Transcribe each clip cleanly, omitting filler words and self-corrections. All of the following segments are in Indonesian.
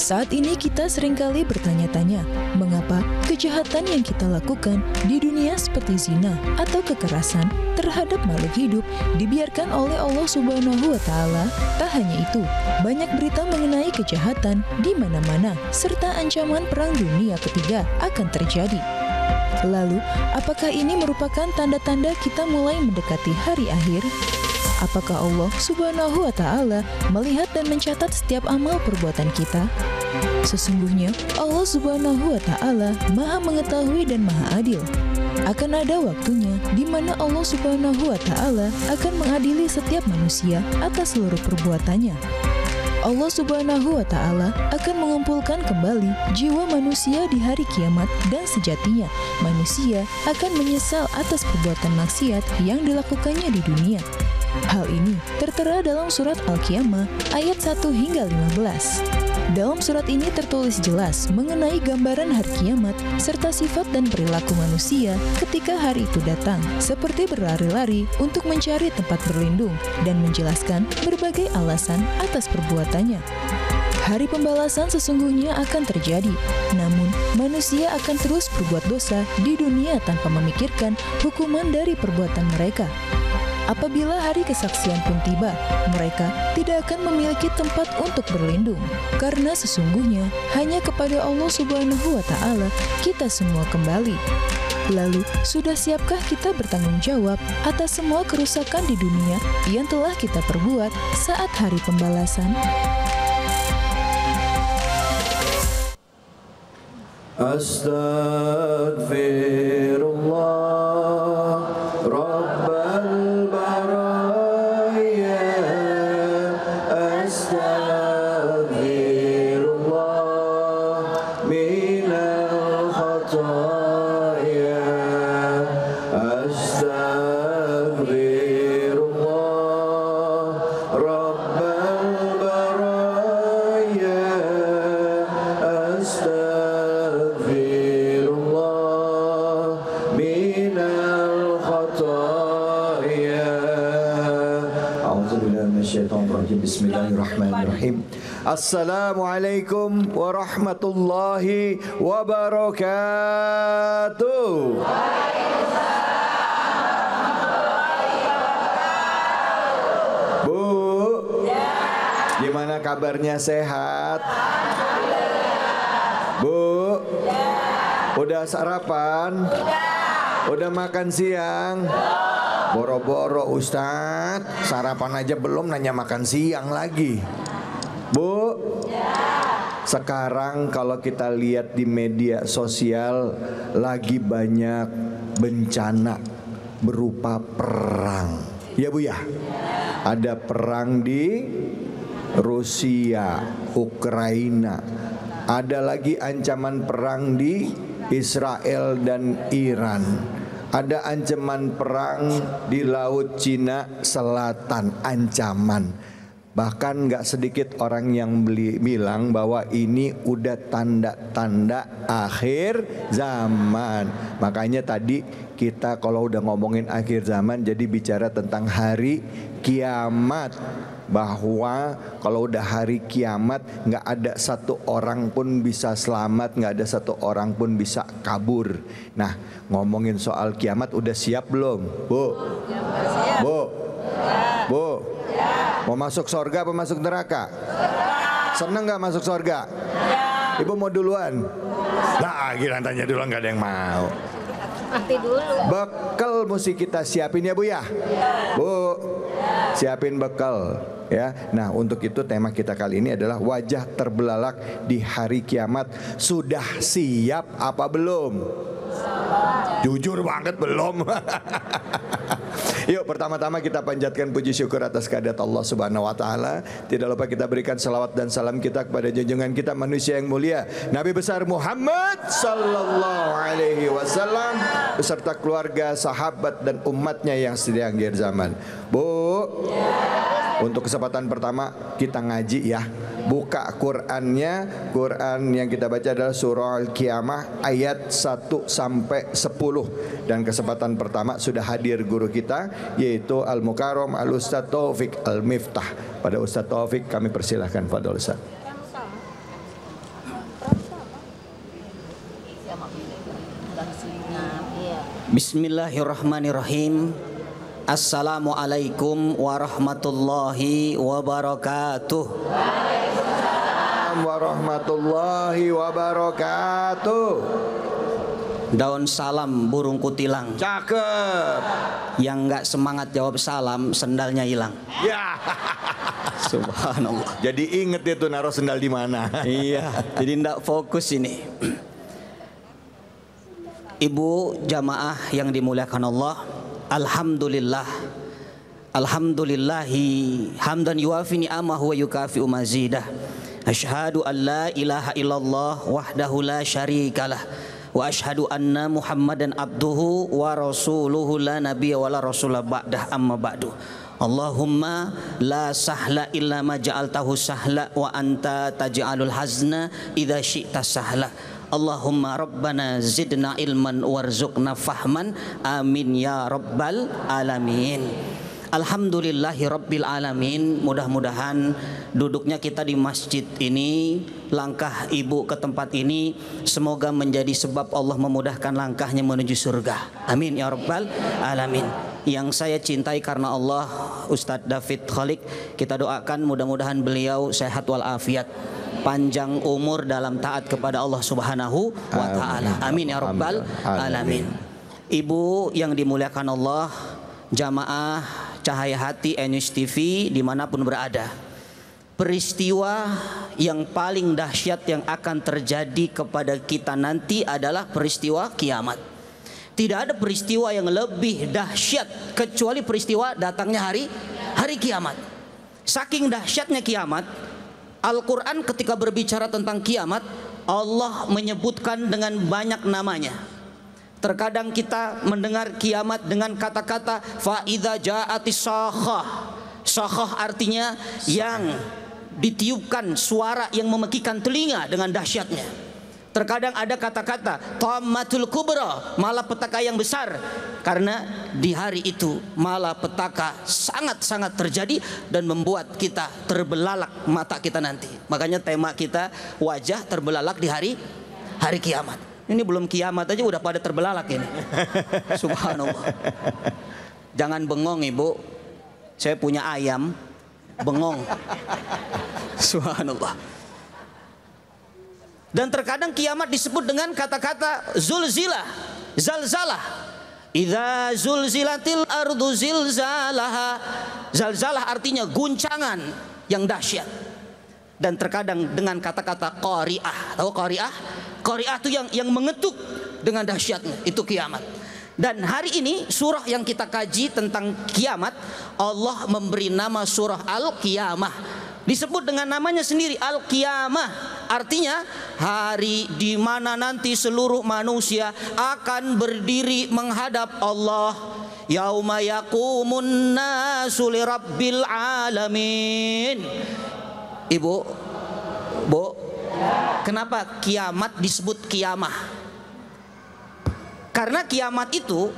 Saat ini kita seringkali bertanya-tanya, mengapa kejahatan yang kita lakukan di dunia seperti zina atau kekerasan terhadap makhluk hidup dibiarkan oleh Allah Subhanahu wa Ta'ala? Tak hanya itu, banyak berita mengenai kejahatan di mana-mana serta ancaman perang dunia ketiga akan terjadi. Lalu, apakah ini merupakan tanda-tanda kita mulai mendekati hari akhir? Apakah Allah Subhanahu wa Ta'ala melihat dan mencatat setiap amal perbuatan kita? Sesungguhnya Allah Subhanahu wa Ta'ala Maha mengetahui dan Maha adil. Akan ada waktunya di mana Allah Subhanahu wa Ta'ala akan mengadili setiap manusia atas seluruh perbuatannya. Allah Subhanahu wa Ta'ala akan mengumpulkan kembali jiwa manusia di hari kiamat, dan sejatinya manusia akan menyesal atas perbuatan maksiat yang dilakukannya di dunia. Hal ini tertera dalam surat Al-Qiyamah ayat 1 hingga 15. Dalam surat ini tertulis jelas mengenai gambaran hari kiamat serta sifat dan perilaku manusia ketika hari itu datang, seperti berlari-lari untuk mencari tempat berlindung dan menjelaskan berbagai alasan atas perbuatannya. Hari pembalasan sesungguhnya akan terjadi, namun manusia akan terus berbuat dosa di dunia tanpa memikirkan hukuman dari perbuatan mereka. Apabila hari kesaksian pun tiba, mereka tidak akan memiliki tempat untuk berlindung, karena sesungguhnya hanya kepada Allah Subhanahu wa Ta'ala kita semua kembali. Lalu, sudah siapkah kita bertanggung jawab atas semua kerusakan di dunia yang telah kita perbuat saat hari pembalasan? Astaghfirullah Rabbal baraya, astaghfirullah minal khataya, astaghfirullah Rabbal baraya, astaghfirullah minal khataya. A'udzubillahi minasyaitonirrajim. Bismillahirrahmanirrahim. Assalamualaikum warahmatullahi wabarakatuh. Bu, gimana kabarnya, sehat? Bu, udah sarapan? Udah makan siang? Boro-boro Ustadz, sarapan aja belum, nanya makan siang lagi. Bu, sekarang kalau kita lihat di media sosial lagi banyak bencana berupa perang. Ya Bu ya, ada perang di Rusia, Ukraina. Ada lagi ancaman perang di Israel dan Iran. Ada ancaman perang di Laut Cina Selatan, ancaman. Bahkan gak sedikit orang yang bilang bahwa ini udah tanda-tanda akhir zaman. Makanya tadi kita kalau udah ngomongin akhir zaman jadi bicara tentang hari kiamat. Bahwa kalau udah hari kiamat gak ada satu orang pun bisa selamat, gak ada satu orang pun bisa kabur. Nah, ngomongin soal kiamat udah siap belum? Bu? Bu? Bu? Mau masuk surga apa masuk neraka? Seneng gak masuk surga? Ibu mau duluan? Nah, gila tanya dulu, gak ada yang mau. Mati dulu. Bekal mesti kita siapin ya Bu ya? Bu, siapin bekal ya. Nah, untuk itu tema kita kali ini adalah wajah terbelalak di hari kiamat. Sudah siap apa belum? Jujur banget belum. Yuk, pertama-tama kita panjatkan puji syukur atas kehadirat Allah Subhanahu wa Ta'ala. Tidak lupa kita berikan salawat dan salam kita kepada junjungan kita, manusia yang mulia, Nabi besar Muhammad sallallahu alaihi wasallam, beserta keluarga, sahabat dan umatnya yang setia akhir zaman. Bu, untuk kesempatan pertama kita ngaji ya. Buka Qur'annya. Quran yang kita baca adalah surah Al-Qiyamah ayat 1 sampai 10. Dan kesempatan pertama sudah hadir guru kita, yaitu Al-Mukarram Al-Ustadz Taufik Al-Miftah. Pada Ustadz Taufik kami persilahkan, Fadhol Ustadz. Bismillahirrahmanirrahim. Assalamualaikum warahmatullahi wabarakatuh. Waalaikumsalam warahmatullahi wabarakatuh. Daun salam burung kutilang. Cakep. Yang nggak semangat jawab salam, sendalnya hilang. Ya. Subhanallah. Jadi inget itu naruh sendal di mana. Iya, jadi ndak fokus ini. Ibu jamaah yang dimuliakan Allah, alhamdulillah. Alhamdulillahi hamdan yuafi ni'amahu wa yukafi'u mazidah. Asyhadu an la ilaha illallah wahdahu la syarikalah wa asyhadu anna Muhammadan abduhu wa rasuluhu la nabiyya wa la rasula ba'dah amma ba'du. Allahumma la sahla illa ma ja'altahu sahla wa anta taj'alul hazna idza syi'ta sahla. Allahumma rabbana zidna ilman warzuqna fahman, amin ya rabbal alamin. Alhamdulillahi rabbil alamin. Mudah-mudahan duduknya kita di masjid ini, langkah ibu ke tempat ini, semoga menjadi sebab Allah memudahkan langkahnya menuju surga, amin ya rabbal alamin. Yang saya cintai karena Allah, Ustadz David Khalik, kita doakan mudah-mudahan beliau sehat walafiat, panjang umur dalam taat kepada Allah Subhanahu wa taala. Amin ya rabbal alamin. Ibu yang dimuliakan Allah, jamaah Cahaya Hati News TV dimanapun berada, peristiwa yang paling dahsyat yang akan terjadi kepada kita nanti adalah peristiwa kiamat. Tidak ada peristiwa yang lebih dahsyat kecuali peristiwa datangnya hari kiamat. Saking dahsyatnya kiamat, Al-Quran ketika berbicara tentang kiamat, Allah menyebutkan dengan banyak namanya. Terkadang kita mendengar kiamat dengan kata-kata fa'idha ja'atis sakhah. Sakhah artinya yang ditiupkan suara yang memekikan telinga dengan dahsyatnya. Terkadang ada kata-kata tammatul kubra, malapetaka yang besar, karena di hari itu malapetaka sangat-sangat terjadi dan membuat kita terbelalak mata kita nanti. Makanya tema kita wajah terbelalak di hari kiamat. Ini belum kiamat aja udah pada terbelalak ini. Subhanallah. Jangan bengong ibu, saya punya ayam bengong. Subhanallah. Dan terkadang kiamat disebut dengan kata-kata zulzilah, zalzalah. Idza zulzilatil ardu zilzalaha. Zalzalah artinya guncangan yang dahsyat. Dan terkadang dengan kata-kata qari'ah. Tahu qari'ah? Qari'ah itu yang mengetuk dengan dahsyatnya, itu kiamat. Dan hari ini surah yang kita kaji tentang kiamat, Allah memberi nama surah Al-Qiyamah. Disebut dengan namanya sendiri Al-Qiyamah, artinya hari di mana nanti seluruh manusia akan berdiri menghadap Allah. Yauma yaqumun nasu lirabbil alamin. Ibu, Bu, kenapa kiamat disebut kiamah? Karena kiamat itu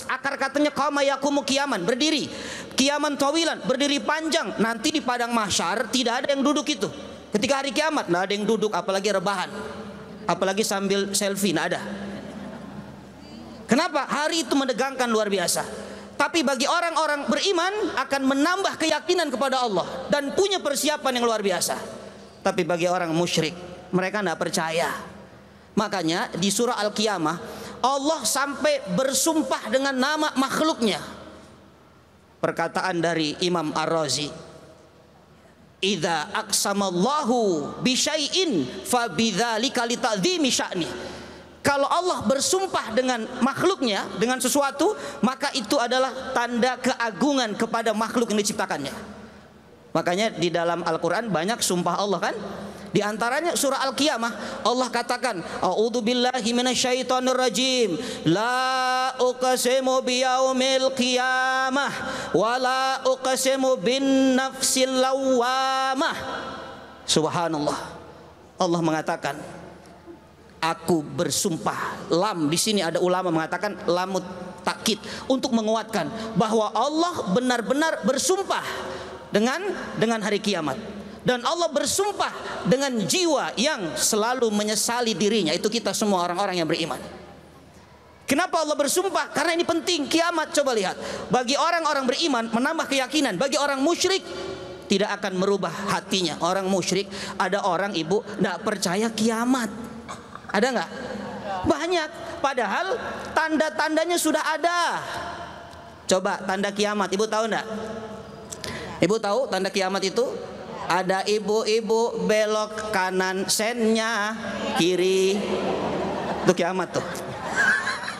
akar katanya qama yaqumu qiyaman, berdiri. Qiyaman tawilan, berdiri panjang. Nanti di padang mahsyar tidak ada yang duduk itu. Ketika hari kiamat tidak ada yang duduk, apalagi rebahan, apalagi sambil selfie, tidak ada. Kenapa? Hari itu menegangkan luar biasa. Tapi bagi orang-orang beriman akan menambah keyakinan kepada Allah dan punya persiapan yang luar biasa. Tapi bagi orang musyrik, mereka tidak percaya. Makanya di surah Al-Qiyamah Allah sampai bersumpah dengan nama makhluknya. Perkataan dari Imam Ar-Razi, idza aqsamallahu bisyai'in fabidzalika lita'dzimi sya'ni. Kalau Allah bersumpah dengan makhluknya, dengan sesuatu, maka itu adalah tanda keagungan kepada makhluk yang diciptakannya. Makanya di dalam Al-Quran banyak sumpah Allah kan. Di antaranya surah Al-Qiyamah Allah katakan, a'udzubillahi minasyaitonir rajim, la uqsimu biyaumil qiyamah wa la uqsimu bin nafsil lawwamah. Subhanallah. Allah mengatakan, aku bersumpah. Lam di sini ada ulama mengatakan lamut takkid untuk menguatkan bahwa Allah benar-benar bersumpah dengan hari kiamat. Dan Allah bersumpah dengan jiwa yang selalu menyesali dirinya. Itu kita semua orang-orang yang beriman. Kenapa Allah bersumpah? Karena ini penting, kiamat. Coba lihat, bagi orang-orang beriman menambah keyakinan, bagi orang musyrik tidak akan merubah hatinya. Orang musyrik, ada orang ibu tidak percaya kiamat. Ada nggak? Banyak. Padahal tanda-tandanya sudah ada. Coba tanda kiamat, ibu tahu enggak? Ibu tahu tanda kiamat itu? Ada ibu-ibu belok kanan, sennya kiri. Itu kiamat tuh.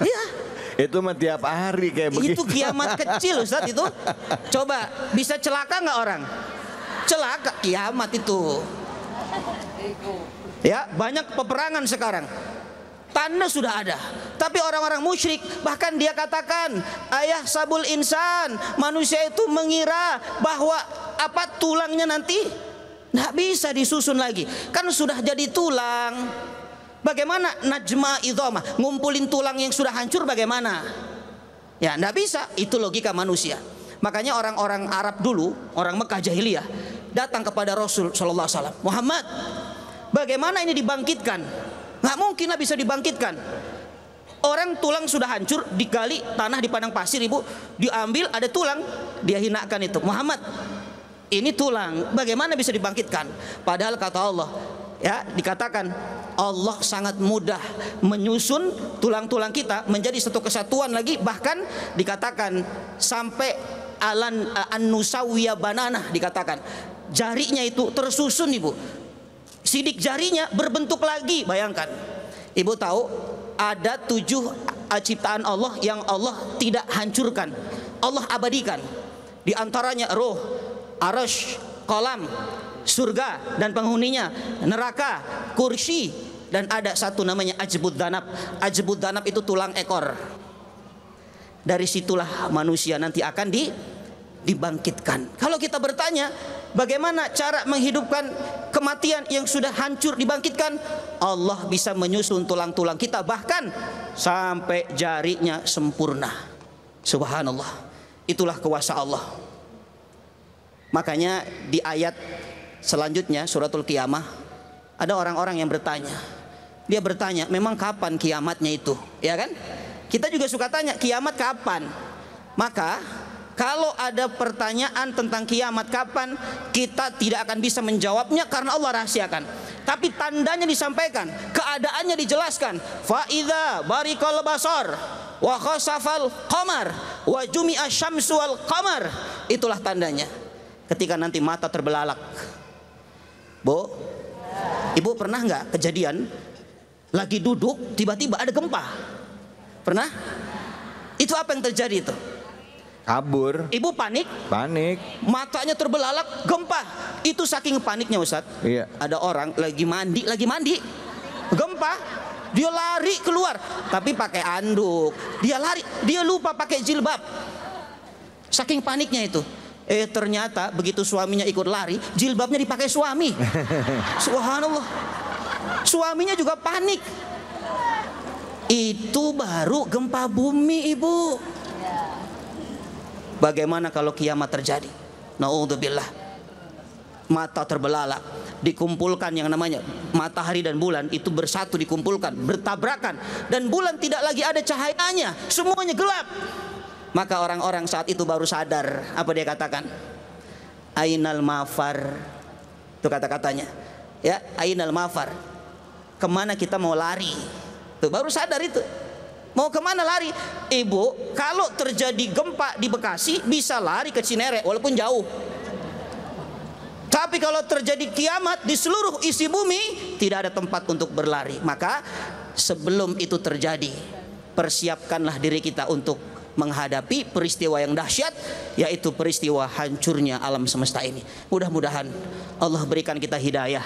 Iya. Itu mah tiap hari kayak begitu. Itu kiamat kecil Ustaz itu. Coba bisa celaka nggak orang? Celaka, kiamat itu. Ya, banyak peperangan sekarang. Tanda sudah ada. Tapi orang-orang musyrik, bahkan dia katakan, ayah sabul insan, manusia itu mengira bahwa apa tulangnya nanti nggak bisa disusun lagi, kan sudah jadi tulang. Bagaimana najma idhama, ngumpulin tulang yang sudah hancur bagaimana? Ya nggak bisa. Itu logika manusia. Makanya orang-orang Arab dulu, orang Mekah jahiliyah, datang kepada Rasul sallallahu alaihi wasallam, Muhammad, bagaimana ini dibangkitkan? Nggak mungkin lah bisa dibangkitkan. Orang tulang sudah hancur, digali tanah di padang pasir, ibu, diambil ada tulang, dia hinakan itu. Muhammad, ini tulang, bagaimana bisa dibangkitkan? Padahal kata Allah, ya dikatakan Allah sangat mudah menyusun tulang-tulang kita menjadi satu kesatuan lagi. Bahkan dikatakan sampai an-nusawiya banana, dikatakan jarinya itu tersusun ibu. Sidik jarinya berbentuk lagi. Bayangkan, ibu tahu ada 7 ciptaan Allah yang Allah tidak hancurkan, Allah abadikan. Di antaranya roh, arasy, kolam, surga dan penghuninya, neraka, kursi, dan ada satu namanya ajbud danab. Ajbud danab itu tulang ekor. Dari situlah manusia nanti akan dibangkitkan. Kalau kita bertanya, bagaimana cara menghidupkan kematian yang sudah hancur dibangkitkan? Allah bisa menyusun tulang-tulang kita, bahkan sampai jarinya sempurna. Subhanallah. Itulah kuasa Allah. Makanya di ayat selanjutnya suratul Qiyamah ada orang-orang yang bertanya. Dia bertanya, memang kapan kiamatnya itu? Ya kan? Kita juga suka tanya, kiamat kapan? Maka kalau ada pertanyaan tentang kiamat kapan, kita tidak akan bisa menjawabnya karena Allah rahasiakan. Tapi tandanya disampaikan, keadaannya dijelaskan. Fa idza barikal basar wa khasafal qamar wa jumi'a syamsu wal qamar. Itulah tandanya. Ketika nanti mata terbelalak. Bu, ibu pernah nggak kejadian lagi duduk tiba-tiba ada gempa? Pernah? Itu apa yang terjadi itu? Kabur. Ibu panik. Panik. Matanya terbelalak, gempa. Itu saking paniknya Ustadz. Iya. Ada orang lagi mandi, gempa. Dia lari keluar, tapi pakai anduk. Dia lari, dia lupa pakai jilbab. Saking paniknya itu. Ternyata begitu suaminya ikut lari, jilbabnya dipakai suami. Subhanallah. Suaminya juga panik. Itu baru gempa bumi, ibu. Bagaimana kalau kiamat terjadi? Na'udzubillah. Mata terbelalak, dikumpulkan yang namanya matahari dan bulan itu bersatu, dikumpulkan, bertabrakan, dan bulan tidak lagi ada cahayanya, semuanya gelap. Maka orang-orang saat itu baru sadar. Apa dia katakan? Ainal mafar. Itu kata-katanya. Ya, ainal mafar. Kemana kita mau lari? Tuh baru sadar itu. Mau kemana lari? Ibu, kalau terjadi gempa di Bekasi bisa lari ke Cinere walaupun jauh. Tapi kalau terjadi kiamat di seluruh isi bumi, tidak ada tempat untuk berlari. Maka sebelum itu terjadi, persiapkanlah diri kita untuk menghadapi peristiwa yang dahsyat, yaitu peristiwa hancurnya alam semesta ini. Mudah-mudahan Allah berikan kita hidayah,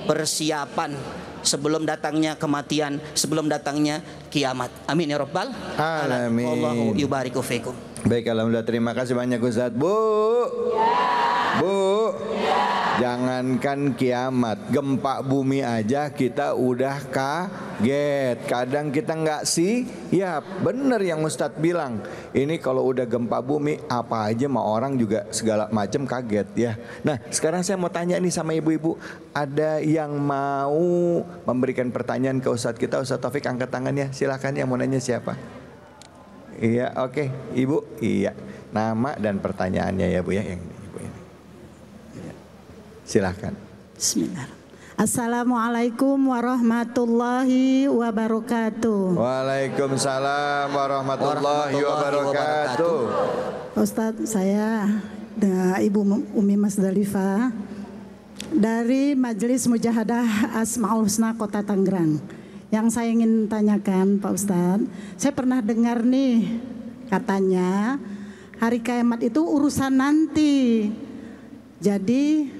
persiapan sebelum datangnya kematian, sebelum datangnya kiamat. Amin ya rabbal alamin. Wallahu yubariku fikum. Baik, alhamdulillah, terima kasih banyak Ustaz. Bu. Bu. Jangankan kiamat, gempa bumi aja kita udah kaget. Kadang kita nggak sih, ya bener yang Ustadz bilang. Ini kalau udah gempa bumi, apa aja mah orang juga segala macam kaget ya. Nah sekarang saya mau tanya nih sama ibu-ibu, ada yang mau memberikan pertanyaan ke Ustadz kita? Ustadz Taufik angkat tangannya, silakan, yang mau nanya siapa? Iya, oke. Ibu, iya. Nama dan pertanyaannya ya Bu ya, yang Ibu ini. Iya. Silahkan. Bismillah. Assalamualaikum warahmatullahi wabarakatuh. Waalaikumsalam warahmatullahi wabarakatuh. Ustadz, saya Ibu Umi Masdalifah dari Majelis Mujahadah Asmaul Husna Kota Tangerang. Yang saya ingin tanyakan Pak Ustadz, saya pernah dengar nih katanya hari kiamat itu urusan nanti. Jadi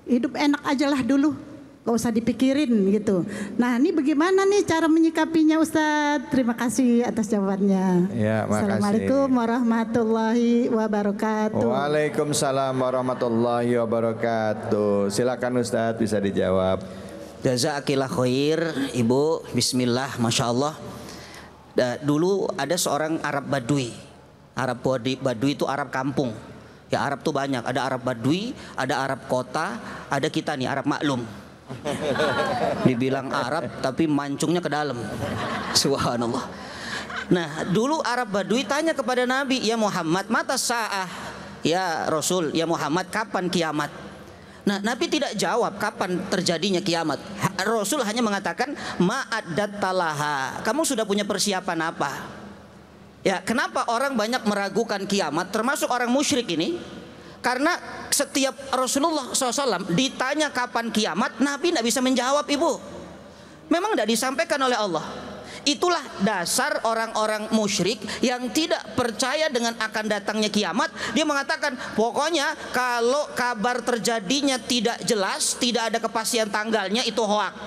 hidup enak aja lah dulu, gak usah dipikirin gitu. Nah ini bagaimana nih cara menyikapinya Ustadz? Terima kasih atas jawabannya. Ya, makasih. Assalamualaikum warahmatullahi wabarakatuh. Waalaikumsalam warahmatullahi wabarakatuh. Silakan Ustadz, bisa dijawab. Jazakillah khair, Ibu. Bismillah, Masya Allah. Dulu ada seorang Arab Badui. Arab Badui itu Arab kampung. Ya, Arab tuh banyak. Ada Arab Badui, ada Arab kota, ada kita nih Arab maklum. Dibilang Arab tapi mancungnya ke dalam. Subhanallah. Nah, dulu Arab Badui tanya kepada Nabi, "Ya Muhammad, mata sa'ah?" Ya Rasul, ya Muhammad, kapan kiamat? Nah, Nabi tidak jawab kapan terjadinya kiamat. Rasul hanya mengatakan, "Ma'addat talaha." Kamu sudah punya persiapan apa? Ya, kenapa orang banyak meragukan kiamat, termasuk orang musyrik ini? Karena setiap Rasulullah SAW ditanya kapan kiamat, Nabi tidak bisa menjawab, Ibu. Memang tidak disampaikan oleh Allah. Itulah dasar orang-orang musyrik yang tidak percaya dengan akan datangnya kiamat. Dia mengatakan, pokoknya kalau kabar terjadinya tidak jelas, tidak ada kepastian tanggalnya, itu hoak.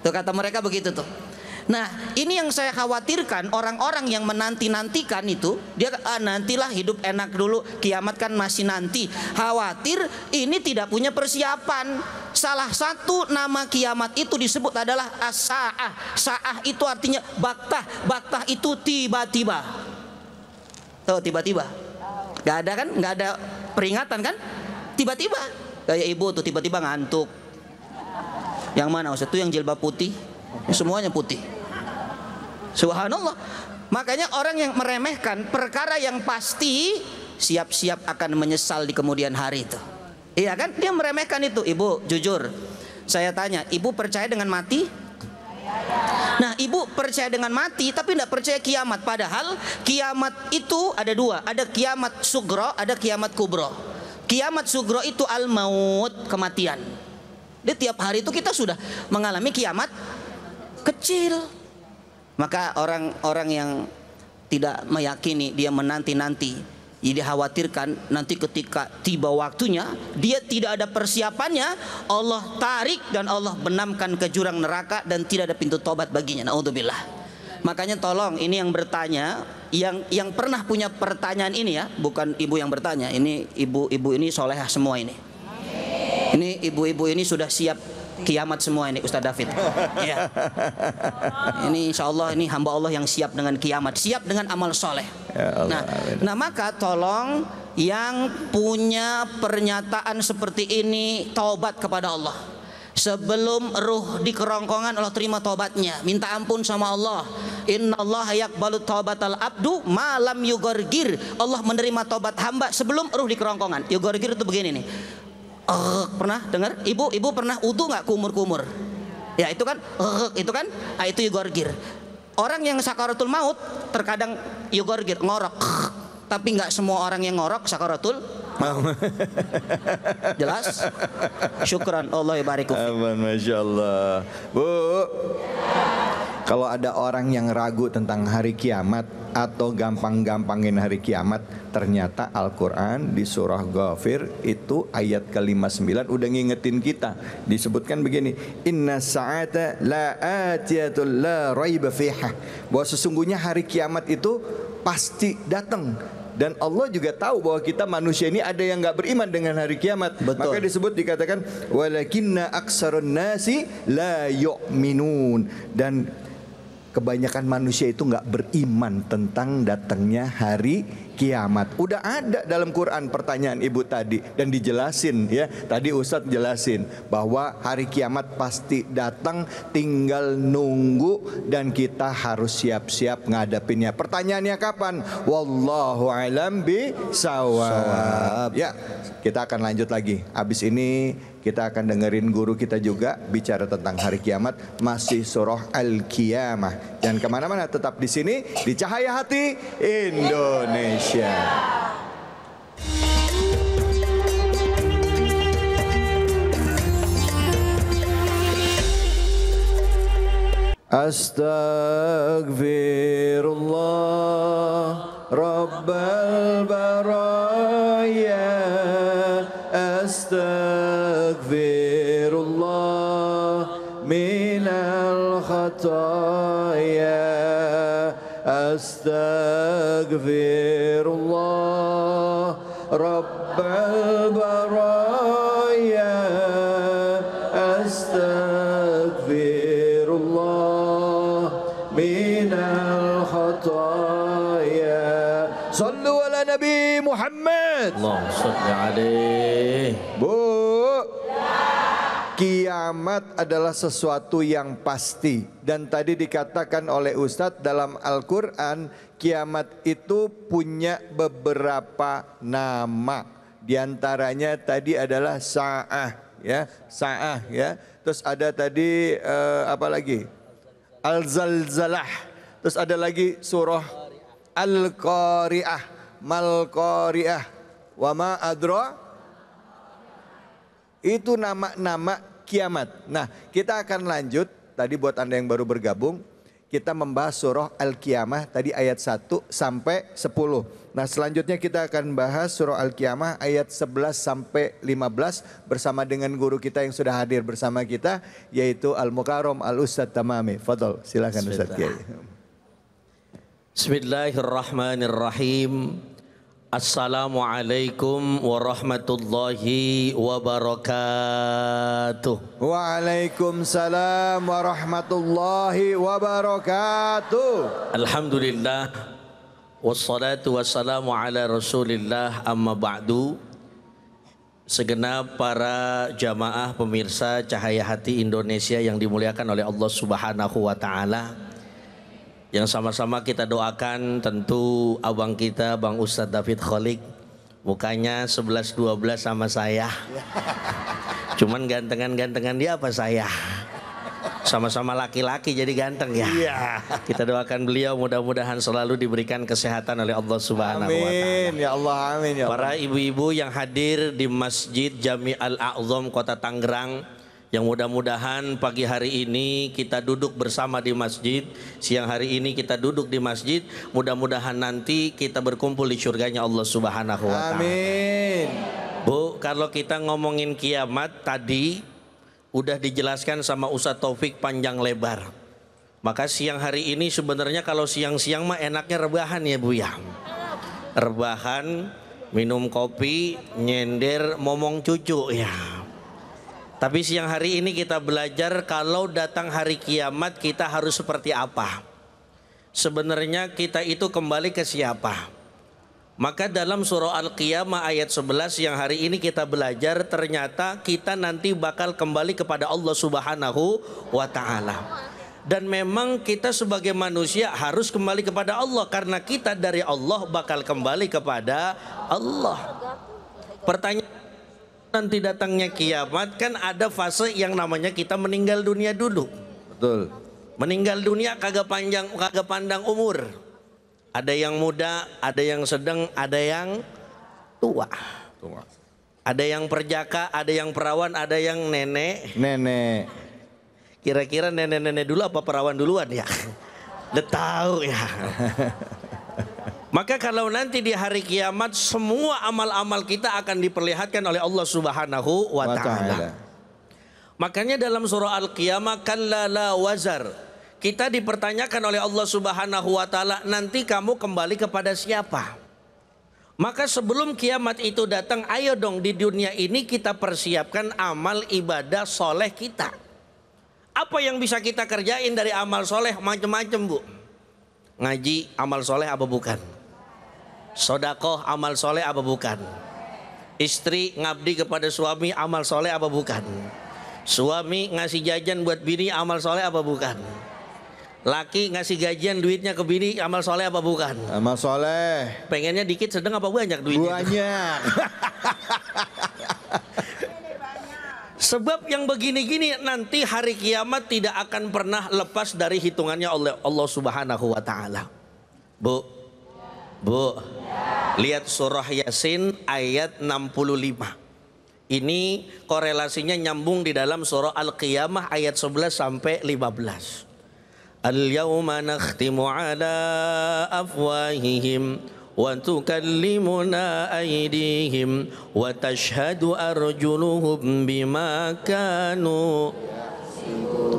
Tuh, kata mereka begitu tuh. Nah, ini yang saya khawatirkan, orang-orang yang menanti-nantikan itu, dia nantilah hidup enak dulu, kiamat kan masih nanti. Khawatir ini tidak punya persiapan. Salah satu nama kiamat itu disebut adalah as-sa'ah. Sa'ah itu artinya baktah. Baktah itu tiba-tiba. Tuh, tiba-tiba. Gak ada kan? Gak ada peringatan kan? Tiba-tiba. Kayak ibu tuh tiba-tiba ngantuk. Yang mana Ustaz? Itu yang jilbab putih. Semuanya putih. Subhanallah. Makanya orang yang meremehkan perkara yang pasti, siap-siap akan menyesal di kemudian hari itu. Iya kan? Dia meremehkan itu. Ibu, jujur, saya tanya, Ibu percaya dengan mati? Nah, Ibu percaya dengan mati tapi tidak percaya kiamat. Padahal kiamat itu ada dua. Ada kiamat sugro, ada kiamat kubro. Kiamat sugro itu al-maut, kematian. Jadi tiap hari itu kita sudah mengalami kiamat kecil. Maka orang-orang yang tidak meyakini, dia menanti-nanti, jadi khawatirkan nanti ketika tiba waktunya dia tidak ada persiapannya, Allah tarik dan Allah benamkan ke jurang neraka dan tidak ada pintu tobat baginya. Naudzubillah. Makanya tolong, ini yang bertanya, yang pernah punya pertanyaan ini ya, bukan ibu yang bertanya, ini ibu-ibu ini solehah semua ini. Ini ibu-ibu ini sudah siap kiamat semua ini, Ustaz David. Ya. Ini insya Allah ini hamba Allah yang siap dengan kiamat, siap dengan amal soleh. Ya Allah, nah maka tolong yang punya pernyataan seperti ini taubat kepada Allah. Sebelum ruh di kerongkongan, Allah terima taubatnya, minta ampun sama Allah. Inna Allah yaqbalu taubatal abdu malam yugorgir. Allah menerima taubat hamba sebelum ruh di kerongkongan. Yugorgir itu begini nih. Pernah dengar? Ibu pernah wudu nggak kumur-kumur? Ya itu kan, itu yugorgir. Orang yang sakaratul maut terkadang yugorgir, ngorok. Tapi nggak semua orang yang ngorok sakaratul maut. Jelas? Syukran, Allah barik fiik. Masya Allah. Bu, kalau ada orang yang ragu tentang hari kiamat atau gampang-gampangin hari kiamat, ternyata Al-Quran di surah Ghafir itu ayat ke-59 udah ngingetin kita. Disebutkan begini, Inna sa'ata la atiyatul la raiba fiha, bahwa sesungguhnya hari kiamat itu pasti datang. Dan Allah juga tahu bahwa kita manusia ini ada yang gak beriman dengan hari kiamat. Betul. Maka disebut, dikatakan walakinna aksarun nasi la yu'minun, dan kebanyakan manusia itu nggak beriman tentang datangnya hari kiamat. Udah ada dalam Quran pertanyaan ibu tadi dan dijelasin ya. Tadi Ustadz jelasin bahwa hari kiamat pasti datang, tinggal nunggu dan kita harus siap-siap ngadapinnya. Pertanyaannya kapan? Wallahu a'lam bisawab. Ya, kita akan lanjut lagi. Habis ini kita akan dengerin guru kita juga bicara tentang hari kiamat, masih surah Al-Qiyamah. Jangan kemana-mana, tetap di sini di Cahaya Hati Indonesia. Astaghfirullah Rabbal baraya, astaghfirullah minal khataya, astaghfirullah Rabbal baraya, astaghfirullah minal khataya. Sallu ala Nabi Muhammad. Allahumma shalli alaihi. Bu, kiamat adalah sesuatu yang pasti. Dan tadi dikatakan oleh Ustadz dalam Al-Quran, kiamat itu punya beberapa nama. Di antaranya tadi adalah sa'ah ya, sa'ah ya. Terus ada tadi apa lagi? Al-Zalzalah. Terus ada lagi surah Al-Qari'ah, Mal-Qari'ah, wa ma adra. Itu nama-nama kiamat. Nah, kita akan lanjut. Tadi buat Anda yang baru bergabung, kita membahas surah Al-Qiyamah tadi ayat 1 sampai 10. Nah, selanjutnya kita akan bahas surah Al-Qiyamah ayat 11 sampai 15 bersama dengan guru kita yang sudah hadir bersama kita, yaitu Al-Mukarram Al-Ustadz Tamami. Fadol, silakan Ustadz Kiai. Bismillahirrahmanirrahim. Assalamualaikum warahmatullahi wabarakatuh. Waalaikumsalam warahmatullahi wabarakatuh. Alhamdulillah, wassalatu wassalamu ala rasulillah, amma ba'du. Segenap para jamaah pemirsa Cahaya Hati Indonesia yang dimuliakan oleh Allah Subhanahu wa ta'ala, yang sama-sama kita doakan tentu abang kita Bang Ustadz David Kholik, mukanya 11-12 sama saya, cuman gantengan dia apa saya, sama-sama laki-laki jadi ganteng ya. Kita doakan beliau mudah-mudahan selalu diberikan kesehatan oleh Allah Subhanahu wa ta'ala. Amin ya Allah, amin ya Allah. Para ibu-ibu yang hadir di Masjid Jami Al-A'zam Kota Tangerang, yang mudah-mudahan pagi hari ini kita duduk bersama di masjid, siang hari ini kita duduk di masjid, mudah-mudahan nanti kita berkumpul di surganya Allah Subhanahu wa ta'ala. Amin. Bu, kalau kita ngomongin kiamat tadi udah dijelaskan sama Ustadz Taufik panjang lebar. Maka siang hari ini sebenarnya kalau siang-siang mah enaknya rebahan ya Bu ya. Rebahan, minum kopi, nyender, momong cucu ya. Tapi siang hari ini kita belajar kalau datang hari kiamat kita harus seperti apa. Sebenarnya kita itu kembali ke siapa? Maka dalam surah Al-Qiyamah ayat 11 yang hari ini kita belajar, ternyata kita nanti bakal kembali kepada Allah Subhanahu wa ta'ala. Dan memang kita sebagai manusia harus kembali kepada Allah, karena kita dari Allah bakal kembali kepada Allah. Pertanyaan, nanti datangnya kiamat kan ada fase yang namanya kita meninggal dunia dulu. Betul. Meninggal dunia kagak pandang umur. Ada yang muda, ada yang sedang, ada yang tua. Ada yang perjaka, ada yang perawan, ada yang nenek. Nenek. Kira-kira nenek-nenek dulu apa perawan duluan ya? Udah tahu ya. Maka kalau nanti di hari kiamat semua amal-amal kita akan diperlihatkan oleh Allah Subhanahu wa ta'ala. Makanya dalam surah Al-Qiyamah, kalla la wazar, kita dipertanyakan oleh Allah Subhanahu wa ta'ala, nanti kamu kembali kepada siapa? Maka sebelum kiamat itu datang, ayo dong di dunia ini kita persiapkan amal ibadah soleh kita. Apa yang bisa kita kerjain dari amal soleh? Macam-macam Bu. Ngaji amal soleh apa bukan? Sodakoh amal soleh apa bukan? Istri ngabdi kepada suami amal soleh apa bukan? Suami ngasih jajan buat bini amal soleh apa bukan? Laki ngasih gajian duitnya ke bini amal soleh apa bukan? Amal soleh. Pengennya dikit sedang apa banyak duitnya? Banyak. Sebab yang begini-gini nanti hari kiamat tidak akan pernah lepas dari hitungannya oleh Allah Subhanahu wa taala. Bu. Lihat surah Yasin ayat 65. Ini korelasinya nyambung di dalam surah Al-Qiyamah ayat 11 sampai 15. Al-yawma nakhtimu ala afwahihim wa tukallimuna aydihim wa tashhadu arjuluhum bima kanu.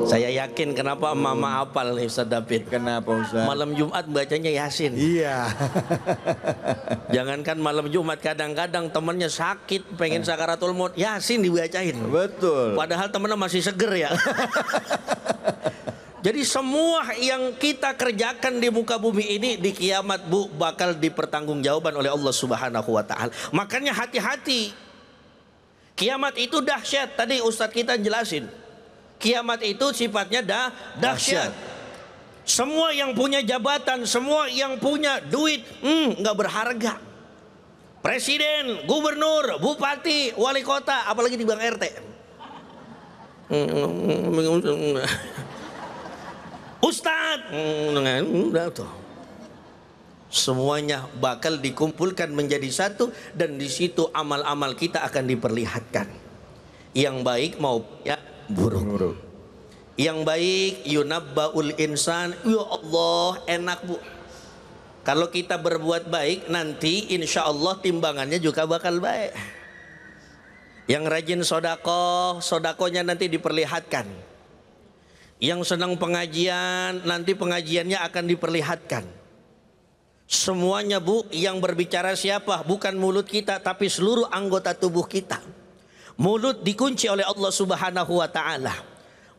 Saya yakin kenapa mama apal nih Ustaz David. Kenapa Ustaz? Malam Jumat bacanya Yasin. Iya. Jangankan malam Jumat, kadang-kadang temannya sakit pengen sakaratul maut, Yasin dibacain. Betul. Padahal temennya masih seger ya. Jadi semua yang kita kerjakan di muka bumi ini di kiamat Bu bakal dipertanggungjawabkan oleh Allah Subhanahu wa taala. Makanya hati-hati. Kiamat itu dahsyat. Tadi Ustadz kita jelasin. Kiamat itu sifatnya dahsyat. Semua yang punya jabatan, semua yang punya duit, nggak berharga. Presiden, gubernur, bupati, wali kota, apalagi di Bang RT. Ustadz, semuanya bakal dikumpulkan menjadi satu dan di situ amal-amal kita akan diperlihatkan. Yang baik mau ya buruk. Yang baik yunabbaul insan, ya Allah enak Bu. Kalau kita berbuat baik nanti insya Allah timbangannya juga bakal baik. Yang rajin sodakoh, sodakohnya nanti diperlihatkan. Yang senang pengajian, nanti pengajiannya akan diperlihatkan. Semuanya Bu, yang berbicara siapa? Bukan mulut kita, tapi seluruh anggota tubuh kita. Mulut dikunci oleh Allah Subhanahu wa taala.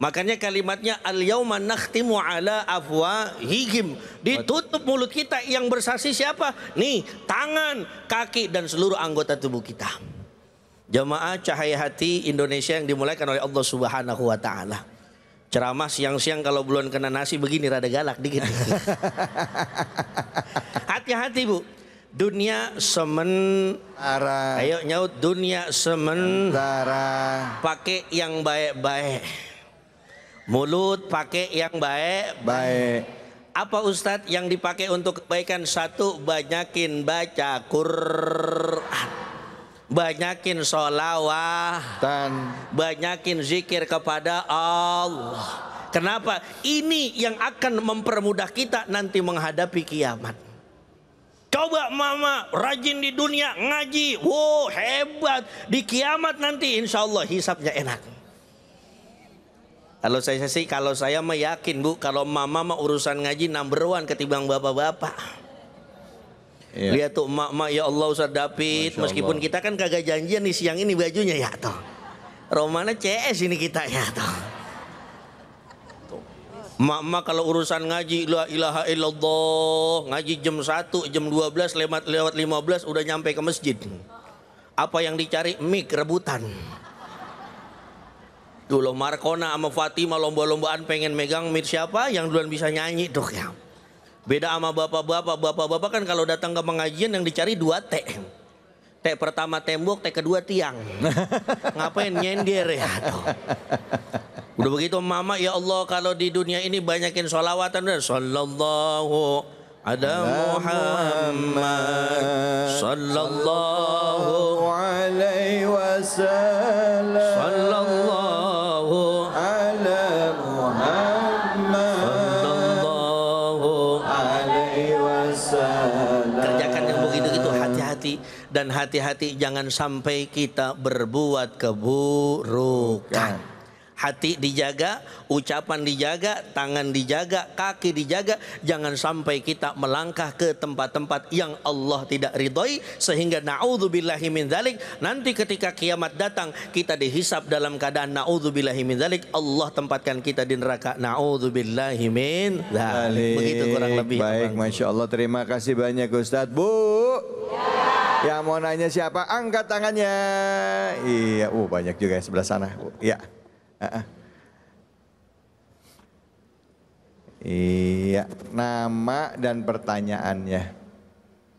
Makanya kalimatnya al-yauma nakhtimu ala afwahihim. Ditutup mulut kita, yang bersaksi siapa? Nih, tangan, kaki dan seluruh anggota tubuh kita. Jamaah Cahaya Hati Indonesia yang dimulaikan oleh Allah Subhanahu wa taala. Ceramah siang-siang kalau belum kena nasi begini rada galak dikit. Hati-hati Bu. Dunia sementara. Ayo nyaut, dunia sementara. Pakai yang baik-baik. Mulut pakai yang baik-baik. Apa Ustadz yang dipakai untuk kebaikan? Satu, banyakin baca Quran. Banyakin sholawatan, banyakin zikir kepada Allah. Kenapa? Ini yang akan mempermudah kita nanti menghadapi kiamat. Coba mama rajin di dunia ngaji, wow hebat. Di kiamat nanti insya Allah hisapnya enak. Kalau saya mah yakin Bu, kalau mama mah urusan ngaji number one ketimbang bapak-bapak. Iya. Lihat tuh emak-emak ya Allah Ustaz David, meskipun kita kan kagak janjian nih siang ini bajunya ya toh. Romana CS ini kita ya toh. Emak-emak kalau urusan ngaji la ilaha illallah, ngaji jam 1, jam 12 lewat 15 udah nyampe ke masjid. Apa yang dicari? Mic rebutan. Dulu Markona sama Fatima lomba-lombaan pengen megang mic siapa yang duluan bisa nyanyi tuh ya. Beda sama bapak-bapak kan kalau datang ke pengajian yang dicari 2 T. T pertama tembok, T kedua tiang. Ngapain nyender ya tuh. Udah begitu mama, ya Allah kalau di dunia ini banyakin sholawatan. Sallallahu ala Muhammad sallallahu alaihi wasallam. Sallallahu ala Muhammad. Kerjakan yang begitu-gitu, hati-hati. Dan hati-hati jangan sampai kita berbuat keburukan. Hati dijaga, ucapan dijaga, tangan dijaga, kaki dijaga. Jangan sampai kita melangkah ke tempat-tempat yang Allah tidak ridhoi. Sehingga na'udzubillahi min dzalik. Nanti ketika kiamat datang kita dihisab dalam keadaan na'udzubillahi min dzalik. Allah tempatkan kita di neraka. Na'udzubillahi min dzalik. Begitu kurang lebih. Baik, Masya Allah. Terima kasih banyak Ustadz. Bu. Yang mau nanya siapa? Angkat tangannya. Iya, banyak juga yang sebelah sana. Iya. Iya, nama dan pertanyaannya.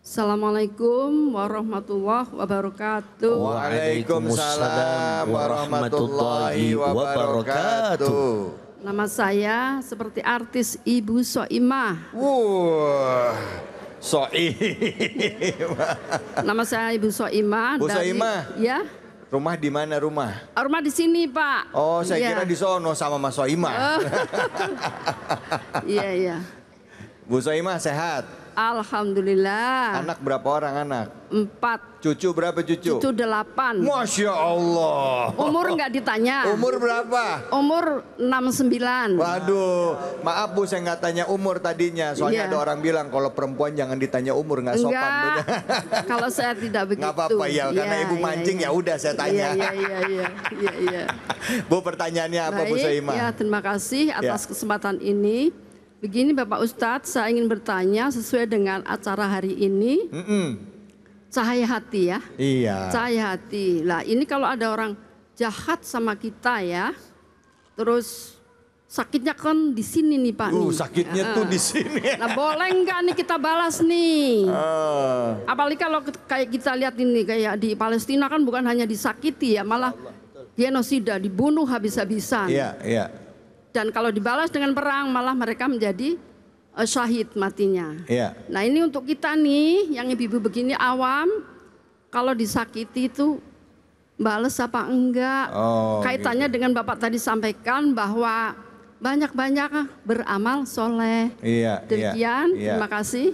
Assalamualaikum warahmatullahi wabarakatuh. Waalaikumsalam warahmatullahi wabarakatuh. Nama saya seperti artis Ibu Soimah. Soimah. Nama saya Ibu Soimah. Bu Soimah. Ya. Rumah di mana rumah? Rumah di sini, Pak. Oh, saya kira di sono sama Mas Soimah. Iya. Bu Soimah sehat? Alhamdulillah. Anak berapa orang anak? 4. Cucu berapa cucu? Cucu 8. Masya Allah. Umur nggak ditanya. Umur berapa? Umur 69. Waduh, maaf Bu, saya nggak tanya umur tadinya. Soalnya ada orang bilang kalau perempuan jangan ditanya umur, nggak sopan. Enggak, kalau saya tidak begitu. Nggak apa-apa ya, karena Ibu mancing ya udah saya tanya. Iya. Bu, pertanyaannya apa Bu Soimah? Ya, terima kasih atas kesempatan ini. Begini Bapak Ustadz, saya ingin bertanya sesuai dengan acara hari ini. Cahaya hati ya. Iya. Cahaya hati. Lah ini kalau ada orang jahat sama kita ya, terus sakitnya kan di sini nih Pak. Sakitnya tuh di sini. Nah boleh nggak nih kita balas nih? Apalagi kalau kayak kita lihat ini kayak di Palestina kan bukan hanya disakiti ya, malah genosida, dibunuh habis-habisan. Iya. Dan kalau dibalas dengan perang malah mereka menjadi syahid matinya. Iya. Nah ini untuk kita nih yang ibu-ibu begini awam, kalau disakiti itu balas apa enggak? Kaitannya dengan Bapak tadi sampaikan bahwa banyak-banyak beramal soleh. Iya. Demikian, terima kasih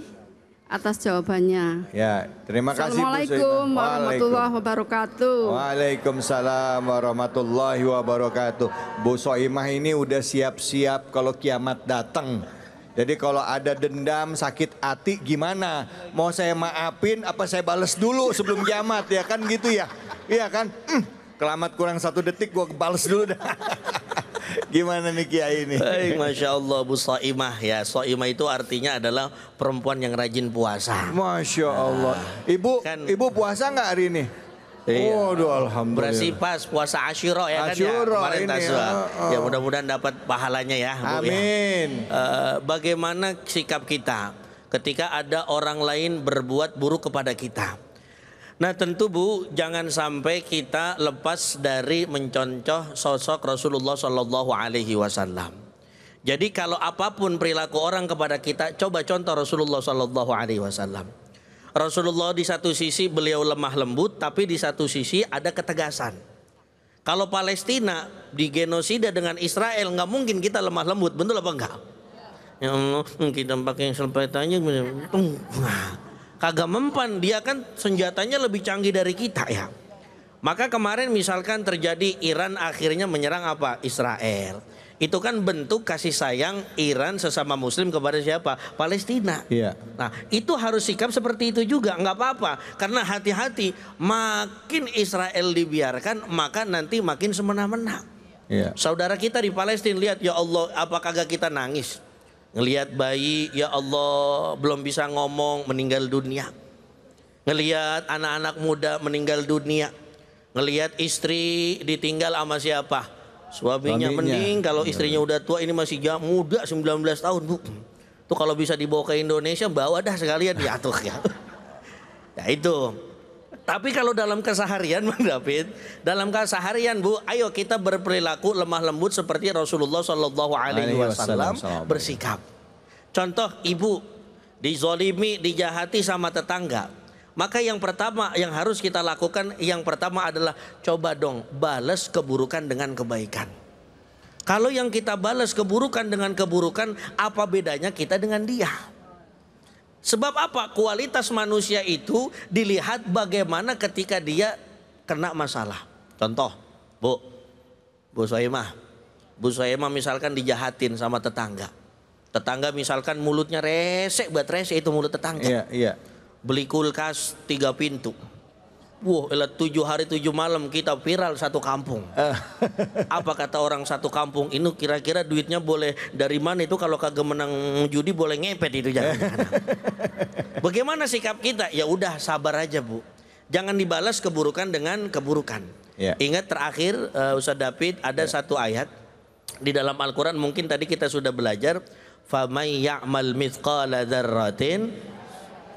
atas jawabannya. Ya, terima kasih Bu Soimah. Assalamualaikum warahmatullahi wabarakatuh. Waalaikumsalam warahmatullahi wabarakatuh. Bu Soimah ini udah siap-siap kalau kiamat datang. Jadi kalau ada dendam, sakit hati gimana? Mau saya maafin apa saya balas dulu sebelum kiamat ya kan gitu ya? Iya kan? Kelamat kurang 1 detik gua balas dulu dah. Gimana nih Kiai ini? Baik, Masya Allah Bu Soimah ya. Soimah itu artinya adalah perempuan yang rajin puasa. Masya Allah. Ibu puasa nggak hari ini? Iya. Waduh, alhamdulillah. Berarti pas puasa Asyura ya kan ya. Kemarin Taswa. Ya mudah-mudahan dapat pahalanya ya Bu. Amin. Ya. Bagaimana sikap kita ketika ada orang lain berbuat buruk kepada kita? Nah tentu Bu, jangan sampai kita lepas dari mencontoh sosok Rasulullah Shallallahu Alaihi Wasallam. Jadi kalau apapun perilaku orang kepada kita, coba contoh Rasulullah Shallallahu Alaihi Wasallam. Rasulullah di satu sisi beliau lemah lembut, tapi di satu sisi ada ketegasan. Kalau Palestina digenosida dengan Israel, nggak mungkin kita lemah lembut, betul apa enggak? Ya Allah, kita pakai selpetanya. Kagak mempan, dia kan senjatanya lebih canggih dari kita ya. Maka kemarin misalkan terjadi Iran akhirnya menyerang apa? Israel. Itu kan bentuk kasih sayang Iran sesama muslim kepada siapa? Palestina. Iya. Nah itu harus sikap seperti itu juga, nggak apa-apa. Karena hati-hati, makin Israel dibiarkan maka nanti makin semena-mena. Iya. Saudara kita di Palestina lihat, ya Allah, apa kagak kita nangis? Ngelihat bayi, ya Allah, belum bisa ngomong, meninggal dunia. Ngelihat anak-anak muda meninggal dunia. Ngelihat istri ditinggal sama siapa? Suaminya mending. Kalau istrinya udah tua, ini masih muda 19 tahun Bu. Tuh kalau bisa dibawa ke Indonesia, bawa dah sekalian ya tuh ya. Ya itu. Tapi kalau dalam keseharian Bang David, dalam keseharian Bu, ayo kita berperilaku lemah lembut seperti Rasulullah Shallallahu Alaihi Wasallam bersikap. Contoh ibu dizolimi, dijahati sama tetangga, maka yang pertama yang harus kita lakukan, yang pertama adalah coba dong balas keburukan dengan kebaikan. Kalau yang kita balas keburukan dengan keburukan, apa bedanya kita dengan dia? Sebab apa? Kualitas manusia itu dilihat bagaimana ketika dia kena masalah. Contoh, Bu Soimah. Bu Soimah misalkan dijahatin sama tetangga. Tetangga misalkan mulutnya resek, buat resek itu mulut tetangga. Iya. Beli kulkas 3 pintu. Wah, 7 hari 7 malam kita viral satu kampung. Apa kata orang satu kampung ini, kira-kira duitnya boleh dari mana itu, kalau kagak menang judi boleh ngepet itu jangan. Bagaimana sikap kita? Ya udah sabar aja Bu. Jangan dibalas keburukan dengan keburukan. Ya. Ingat terakhir Ustaz David ada satu ayat di dalam Al-Quran, mungkin tadi kita sudah belajar, famay ya'mal mithqala dzarratin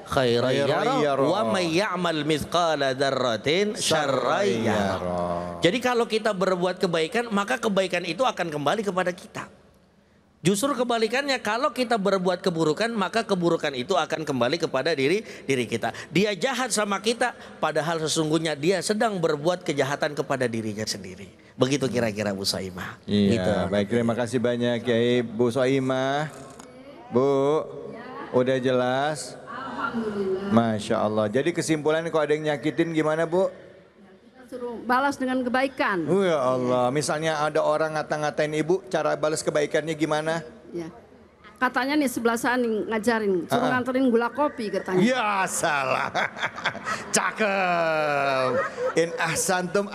khairan yara wa may ya'mal mithqala dzarratin syarran yara. Jadi kalau kita berbuat kebaikan, maka kebaikan itu akan kembali kepada kita. Justru kebalikannya, kalau kita berbuat keburukan, maka keburukan itu akan kembali kepada diri kita. Dia jahat sama kita, padahal sesungguhnya dia sedang berbuat kejahatan kepada dirinya sendiri. Begitu kira-kira Bu Soimah. Iya, gitu. baik, terima kasih banyak Kiai. Bu Soimah, Bu, udah jelas? Alhamdulillah. Masya Allah. Jadi kesimpulannya kalau ada yang nyakitin gimana Bu? Suruh balas dengan kebaikan. Ya Allah, misalnya ada orang ngata-ngatain ibu, cara balas kebaikannya gimana? Ya. Katanya nih sebelah sana nih ngajarin, suruh nganterin gula kopi katanya. Ya salah. Cakep. In ahsantum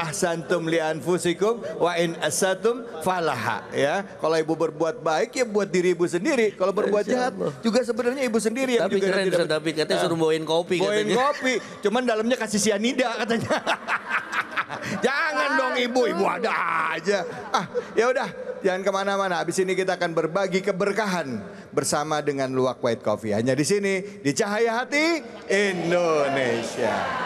li anfusikum wa in asatum falaha, ya. Kalau ibu berbuat baik ya buat diri ibu sendiri. Kalau berbuat jahat juga sebenarnya ibu sendiri yang Tapi juga keren, tidak. tapi katanya suruh bawain kopi Bawain katanya. kopi, cuman dalamnya kasih sianida katanya. Jangan dong ibu ada aja. Ya udah, jangan kemana-mana. Habis ini kita akan berbagi keberkahan bersama dengan Luwak White Coffee. Hanya di sini di Cahaya Hati Indonesia.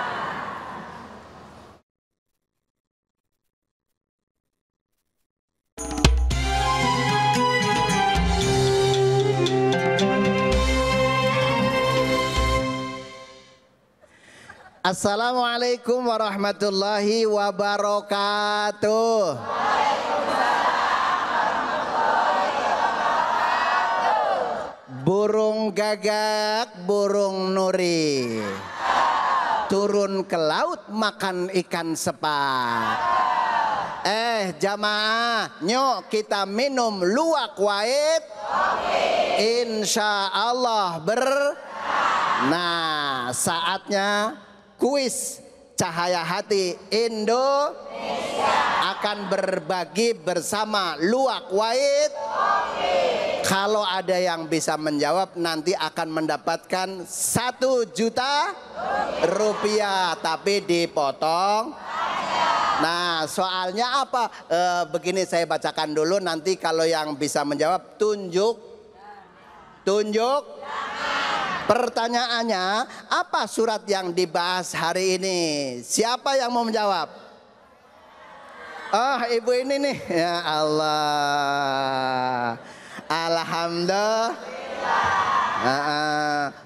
Assalamualaikum warahmatullahi wabarakatuh. Burung gagak, burung nuri, turun ke laut makan ikan sepat. Jamaah, nyok kita minum Luwak White. Insya Allah Nah, saatnya kuis Cahaya Hati Indonesia akan berbagi bersama Luwak White. Kalau ada yang bisa menjawab nanti akan mendapatkan 1 juta rupiah, tapi dipotong. Nah, soalnya apa? Begini saya bacakan dulu, nanti kalau yang bisa menjawab tunjuk. Pertanyaannya, apa surat yang dibahas hari ini? Siapa yang mau menjawab? Oh, ibu ini nih. Ya Allah. Alhamdulillah.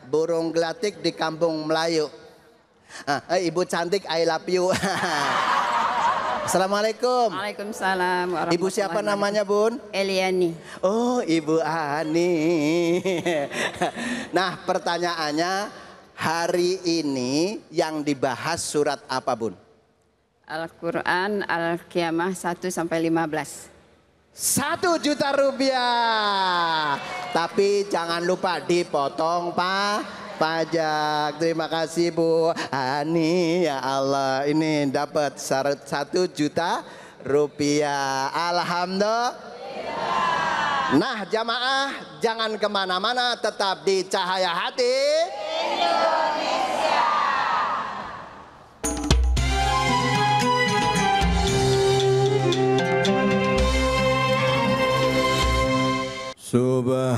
Burung gelatik di kampung Melayu. Ibu cantik, I love you. Assalamualaikum. Waalaikumsalam warahmatullahi Ibu siapa namanya, Bun? Eliani. Oh, Ibu Ani. Nah, pertanyaannya, hari ini yang dibahas surat apa, Bun? Al-Quran Al-Qiyamah 1 sampai 15. 1 juta rupiah. Tapi jangan lupa dipotong pajak. Terima kasih Bu Ani. Ya Allah, ini dapat 1 juta rupiah. Alhamdulillah. Nah, jamaah jangan kemana-mana, tetap di Cahaya Hati Indonesia. Subhanallah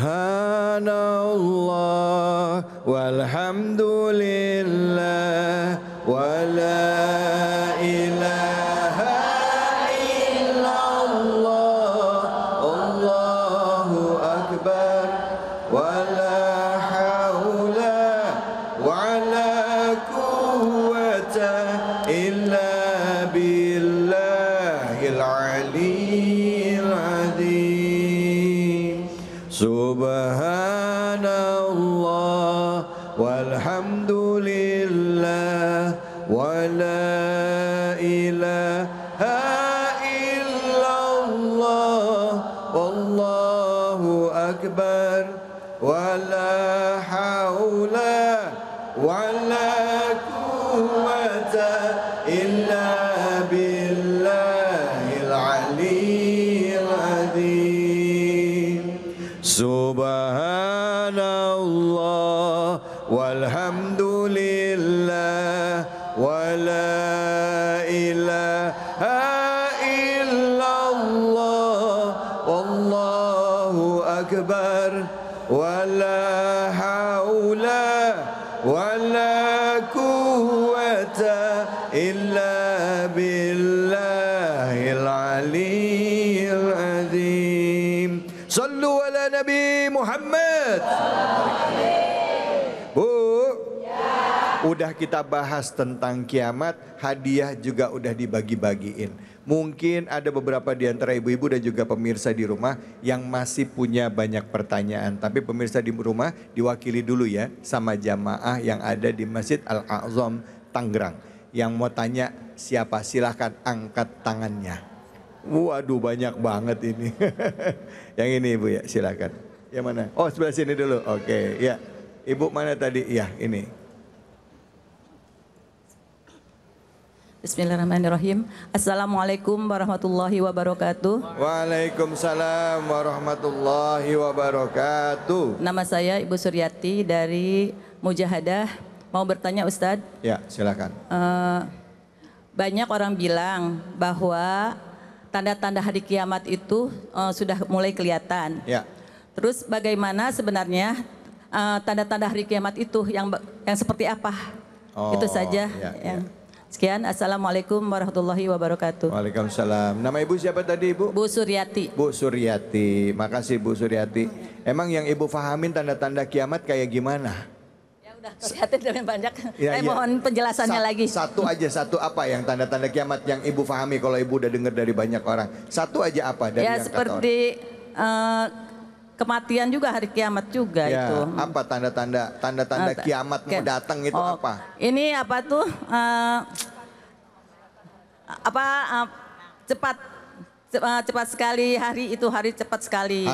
walhamdulillah wala ilaha illallah Allahu akbar wala haula wala quwwata illa billahil aliyyil azim. Subhanallah walhamdulillah wala ilaha illallah wallahu akbar wala haula wala quwwata illa billahil aliyyil azim. Subhanallah walhamdulillah wala akbar wala haula wala quwwata illa billahil aliyyil azim. Sallu ala Nabi Muhammad. Bu, udah kita bahas tentang kiamat, hadiah juga udah dibagi-bagiin. Mungkin ada beberapa di antara ibu-ibu dan juga pemirsa di rumah yang masih punya banyak pertanyaan. Tapi pemirsa di rumah diwakili dulu ya sama jamaah yang ada di Masjid Al-A'zam Tangerang. Yang mau tanya siapa, silahkan angkat tangannya. Waduh, banyak banget ini. Yang ini ibu ya, silahkan. Yang mana? Oh, sebelah sini dulu. Oke, ya. Ibu mana tadi? Ya, ini. Bismillahirrahmanirrahim. Assalamualaikum warahmatullahi wabarakatuh. Waalaikumsalam warahmatullahi wabarakatuh. Nama saya Ibu Suryati dari Mujahadah. Mau bertanya Ustadz? Ya, silakan. Banyak orang bilang bahwa tanda-tanda hari kiamat itu sudah mulai kelihatan. Ya. Terus bagaimana sebenarnya tanda-tanda hari kiamat itu yang seperti apa? Itu saja. Ya. Sekian, Assalamualaikum warahmatullahi wabarakatuh. Waalaikumsalam. Nama ibu siapa tadi ibu? Bu Suryati. Bu Suryati, makasih Bu Suryati. Emang yang ibu fahamin tanda-tanda kiamat kayak gimana? Ya udah kelihatan dengan banyak. Ya, mohon penjelasannya lagi. Satu aja, satu apa yang tanda-tanda kiamat yang ibu fahami kalau ibu udah dengar dari banyak orang? Satu aja apa dari ya, yang seperti kematian juga hari kiamat juga ya, itu. Apa tanda-tanda kiamat mau datang itu apa? Ini apa tuh? Cepat sekali hari itu, hari cepat sekali.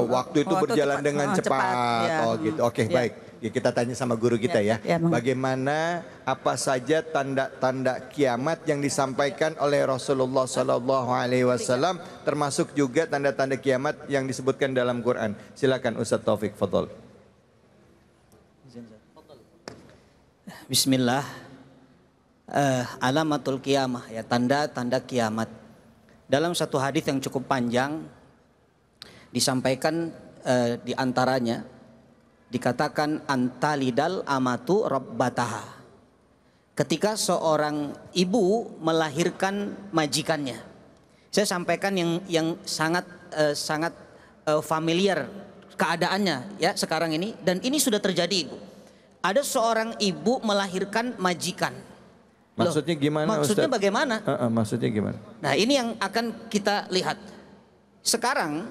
Waktu itu berjalan dengan cepat. Ya. Oh gitu. Oke, baik. Ya, kita tanya sama guru kita ya. Bagaimana apa saja tanda-tanda kiamat yang disampaikan oleh Rasulullah Sallallahu Alaihi Wasallam, termasuk juga tanda-tanda kiamat yang disebutkan dalam Quran. Silakan Ustaz Taufik, fadhol. Bismillah. Alamatul kiamah, ya, tanda-tanda kiamat. Dalam satu hadis yang cukup panjang disampaikan di antaranya dikatakan antalidal amatu rabbataha. Ketika seorang ibu melahirkan majikannya. Saya sampaikan yang sangat familiar keadaannya ya sekarang ini, dan ini sudah terjadi, Ibu. Ada seorang ibu melahirkan majikan. Maksudnya gimana? Maksudnya Ustaz? bagaimana? Maksudnya gimana? Nah, ini yang akan kita lihat. Sekarang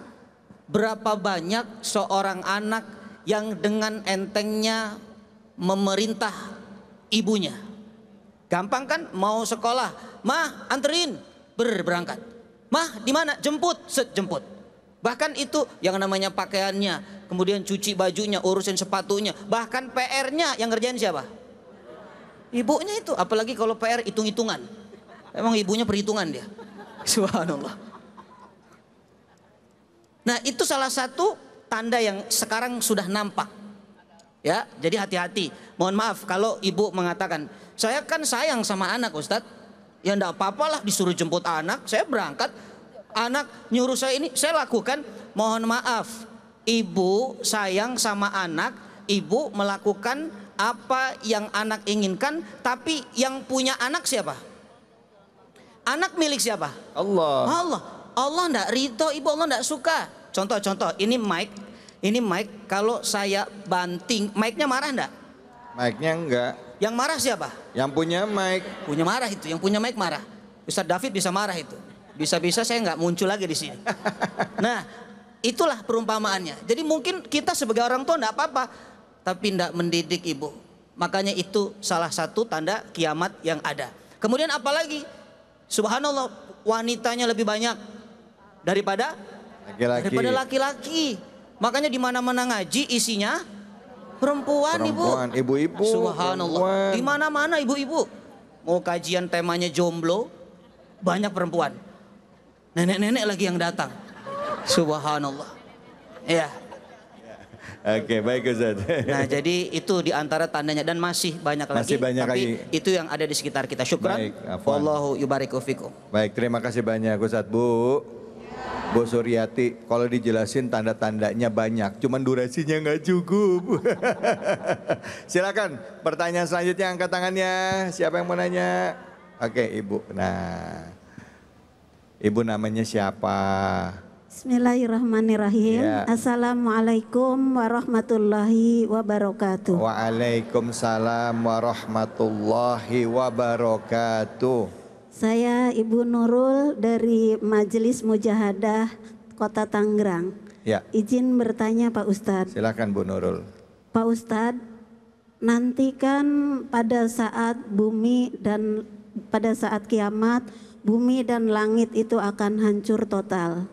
berapa banyak seorang anak yang dengan entengnya memerintah ibunya. Gampang kan, mau sekolah, "Mah, anterin," berangkat. "Mah, di mana? Jemput," jemput. Bahkan itu yang namanya pakaiannya, kemudian cuci bajunya, urusin sepatunya, bahkan PR-nya yang ngerjain siapa? Ibunya itu. Apalagi kalau PR hitung-hitungan. Emang ibunya perhitungan dia. Subhanallah. Nah, itu salah satu tanda yang sekarang sudah nampak. Ya, jadi hati-hati. Mohon maaf kalau ibu mengatakan, "Saya kan sayang sama anak, Ustadz." Ya enggak apa-apalah, disuruh jemput anak, saya berangkat. Anak nyuruh saya ini, saya lakukan. Mohon maaf, ibu sayang sama anak, ibu melakukan apa yang anak inginkan, tapi yang punya anak siapa? Anak milik siapa? Allah. Allah enggak ridho, ibu, Allah enggak suka. Contoh, ini mic, kalau saya banting, mic-nya marah enggak? Mic-nya enggak. Yang marah siapa? Yang punya mic. Punya marah itu, yang punya mic marah. Ustaz David bisa marah itu. Bisa-bisa saya nggak muncul lagi di sini. Nah, itulah perumpamaannya. Jadi mungkin kita sebagai orang tua enggak apa-apa, tapi enggak mendidik ibu. Makanya itu salah satu tanda kiamat yang ada. Kemudian apalagi? Subhanallah, wanitanya lebih banyak daripada laki-laki. Makanya di mana-mana ngaji isinya perempuan, ibu-ibu. Subhanallah. Di mana-mana ibu-ibu. Mau kajian temanya jomblo, banyak perempuan. Nenek-nenek lagi yang datang. Subhanallah. Iya. Oke, baik Ustaz. Nah, jadi itu di antara tandanya, dan masih banyak lagi. Masih banyak tapi lagi. Itu yang ada di sekitar kita. Syukran. Baik, afwan. Wallahu yubariku fikum. Baik, terima kasih banyak Ustaz. Bu. Bu Suryati, kalau dijelasin tanda-tandanya banyak, cuman durasinya nggak cukup. Silakan, pertanyaan selanjutnya angkat tangannya. Siapa yang mau nanya? Oke, Ibu. Nah, Ibu namanya siapa? Bismillahirrahmanirrahim. Ya. Assalamualaikum warahmatullahi wabarakatuh. Waalaikumsalam warahmatullahi wabarakatuh. Saya Ibu Nurul dari Majelis Mujahadah Kota Tangerang. Ya. Izin bertanya Pak Ustadz. Silakan Bu Nurul. Pak Ustadz, nanti kan pada saat pada saat kiamat, bumi dan langit itu akan hancur total.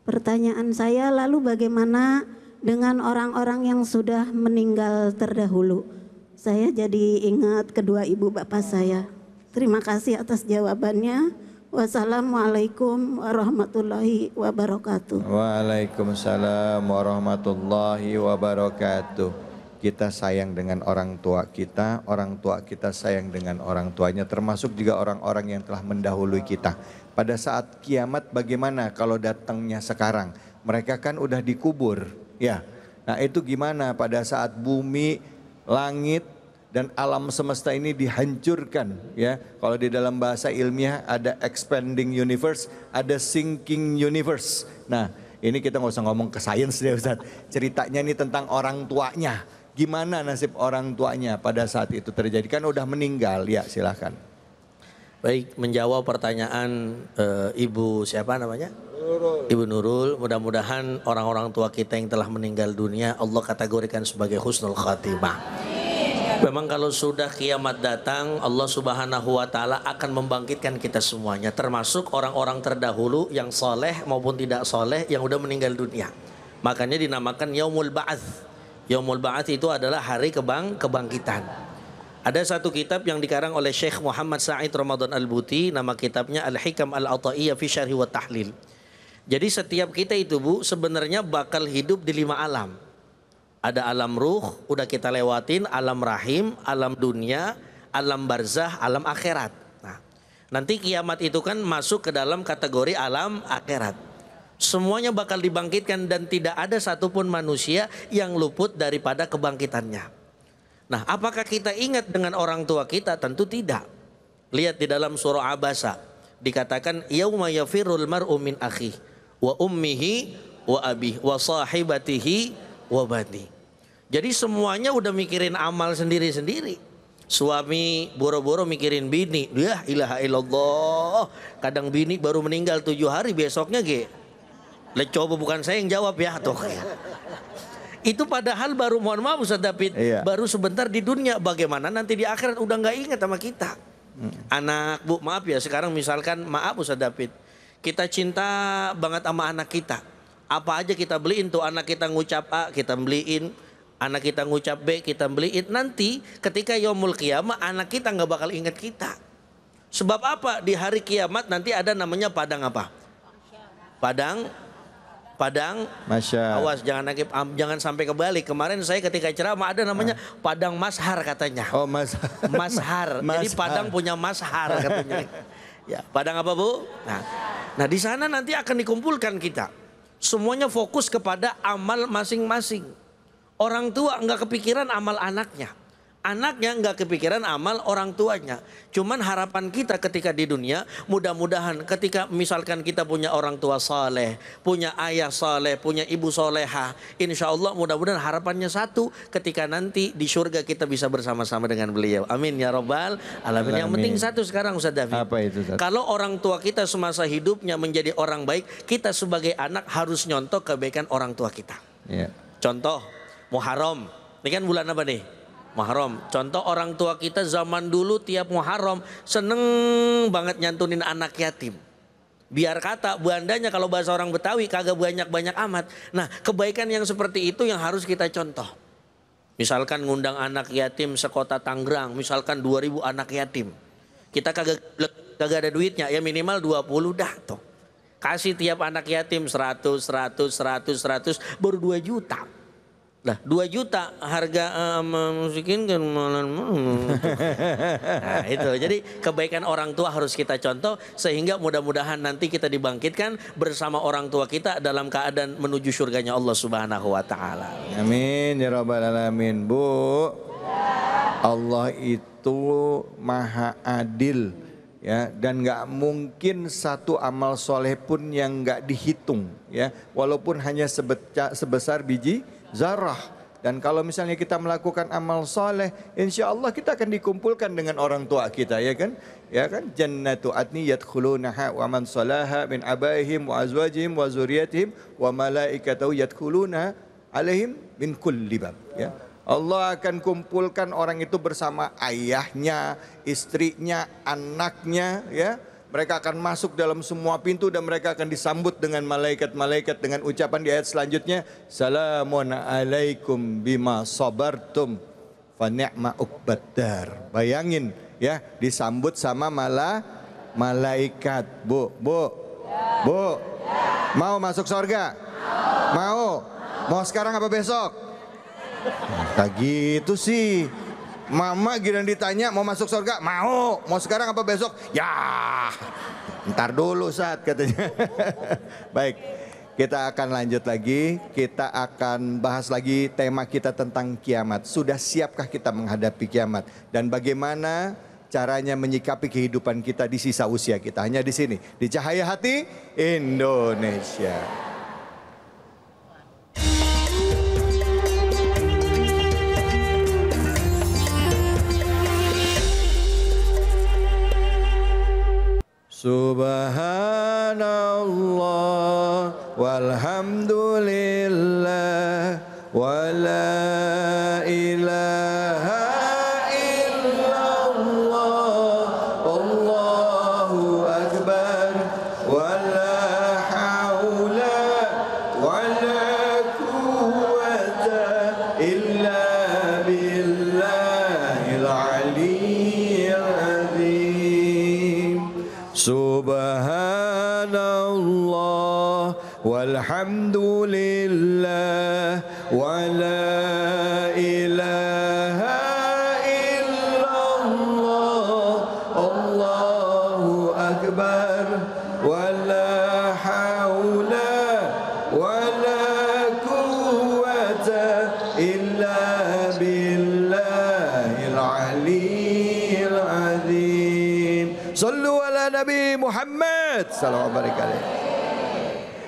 Pertanyaan saya, lalu bagaimana dengan orang-orang yang sudah meninggal terdahulu? Saya jadi ingat kedua ibu bapak saya. Terima kasih atas jawabannya. Wassalamualaikum warahmatullahi wabarakatuh. Waalaikumsalam warahmatullahi wabarakatuh. Kita sayang dengan orang tua kita sayang dengan orang tuanya, termasuk juga orang-orang yang telah mendahului kita. Pada saat kiamat bagaimana kalau datangnya sekarang? Mereka kan udah dikubur, ya. Nah itu gimana pada saat bumi, langit, dan alam semesta ini dihancurkan, ya. Kalau di dalam bahasa ilmiah ada expanding universe, ada sinking universe. Nah, ini kita nggak usah ngomong ke sains deh Ustaz. Ceritanya ini tentang orang tuanya. Gimana nasib orang tuanya pada saat itu terjadi? Kan udah meninggal, ya silahkan. Baik, menjawab pertanyaan Ibu siapa namanya? Ibu Nurul. Mudah-mudahan orang-orang tua kita yang telah meninggal dunia Allah kategorikan sebagai husnul khatimah. Memang kalau sudah kiamat datang, Allah Subhanahu wa taala akan membangkitkan kita semuanya, termasuk orang-orang terdahulu yang soleh maupun tidak soleh yang udah meninggal dunia. Makanya dinamakan Yaumul Ba'ats. Yaumul Ba'ats itu adalah hari kebangkitan. Ada satu kitab yang dikarang oleh Syekh Muhammad Sa'id Ramadan Al-Buti, nama kitabnya Al-Hikam Al-Ataiyah fi Syarhi wa Tahlil. Jadi setiap kita itu Bu sebenarnya bakal hidup di 5 alam. Ada alam ruh, udah kita lewatin, alam rahim, alam dunia, alam barzah, alam akhirat. Nah, nanti kiamat itu kan masuk ke dalam kategori alam akhirat. Semuanya bakal dibangkitkan dan tidak ada satupun manusia yang luput daripada kebangkitannya. Nah, apakah kita ingat dengan orang tua kita? Tentu tidak. Lihat di dalam surah Abasa, dikatakan yauma yafirul mar'u min akhihi wa ummihi wa abihi wa sahibatihi wabani. Jadi semuanya udah mikirin amal sendiri-sendiri. Suami boro-boro mikirin bini. Ya ilaha illallah. Kadang bini baru meninggal 7 hari besoknya coba bukan saya yang jawab ya tuh. Itu padahal baru, mohon maaf Ustaz David, baru sebentar di dunia. Bagaimana nanti di akhirat udah gak ingat sama kita. Anak Bu, maaf ya sekarang misalkan, maaf Ustaz David, kita cinta banget sama anak kita. Apa aja kita beliin tuh, anak kita ngucap A kita beliin, anak kita ngucap B kita beliin. Nanti ketika yaumul qiyamah anak kita nggak bakal ingat kita. Sebab apa? Di hari kiamat nanti ada namanya padang apa? Padang Masya. Awas jangan sampai kebalik. Kemarin saya ketika ceramah ada namanya padang mashar katanya. Oh mashar. Jadi padang punya mashar katanya. Ya, padang apa Bu? Nah di sana nanti akan dikumpulkan kita. Semuanya fokus kepada amal masing-masing. Orang tua nggak kepikiran amal anaknya. Anaknya nggak kepikiran amal orang tuanya. Cuman harapan kita ketika di dunia, mudah-mudahan ketika misalkan kita punya orang tua saleh, punya ayah saleh, punya ibu soleha, insya Allah mudah-mudahan harapannya satu, ketika nanti di surga kita bisa bersama-sama dengan beliau. Amin ya robbal alamin. Yang penting satu sekarang Ustaz David. Apa itu Ustaz? Kalau orang tua kita semasa hidupnya menjadi orang baik, kita sebagai anak harus nyontoh kebaikan orang tua kita. Ya. Contoh Muharram, ini kan bulan apa nih? Muharram. Contoh orang tua kita zaman dulu tiap Muharram seneng banget nyantunin anak yatim. Biar kata bandanya kalau bahasa orang Betawi kagak banyak-banyak amat. Nah kebaikan yang seperti itu yang harus kita contoh. Misalkan ngundang anak yatim sekota Tangerang, misalkan 2.000 anak yatim. Kita kagak ada duitnya, ya minimal 20 dah toh. Kasih tiap anak yatim 100, baru 2 juta. Lah 2 juta harga musikin kan nah, itu. Jadi kebaikan orang tua harus kita contoh sehingga mudah-mudahan nanti kita dibangkitkan bersama orang tua kita dalam keadaan menuju surganya Allah Subhanahu wa taala. Amin ya rabbal alamin. Bu, Allah itu maha adil ya, dan nggak mungkin satu amal soleh pun yang nggak dihitung ya, walaupun hanya sebesar biji zarah. Dan kalau misalnya kita melakukan amal soleh, insya Allah kita akan dikumpulkan dengan orang tua kita, ya kan? Ya kan? Jannatu adni yadkhulunaha wa man salaha min abaihim wa azwajihim wa zuriyatihim wa malaikatahu yadkhuluna alaihim min kulli bab. Ya. Allah akan kumpulkan orang itu bersama ayahnya, istrinya, anaknya, ya. Mereka akan masuk dalam semua pintu dan mereka akan disambut dengan malaikat-malaikat dengan ucapan di ayat selanjutnya, salamun alaikum bima sabartum fa ni'ma uqbaddar. Bayangin ya, disambut sama malaikat. Bu, mau masuk surga? Mau sekarang apa besok? Nah, gitu sih. Mama giliran ditanya mau masuk surga, mau sekarang apa besok? Ya, ntar dulu saat katanya. Baik, kita akan lanjut lagi. Kita akan bahas lagi tema kita tentang kiamat. Sudah siapkah kita menghadapi kiamat? Dan bagaimana caranya menyikapi kehidupan kita di sisa usia kita? Hanya di sini, di Cahaya Hati Indonesia. Subhanallah walhamdulillah wa la ilaha illallah Allahu akbar wa la hawla wa la quwwata illa billahil aliyyil azim. Subhanallah walhamdulillah wa la ilaha illallah Allahu akbar wa la hawla wa la quwwata illa billahil aliyyil azim. Sallu ala Nabi Muhammad sallallahu alaihi wasallam.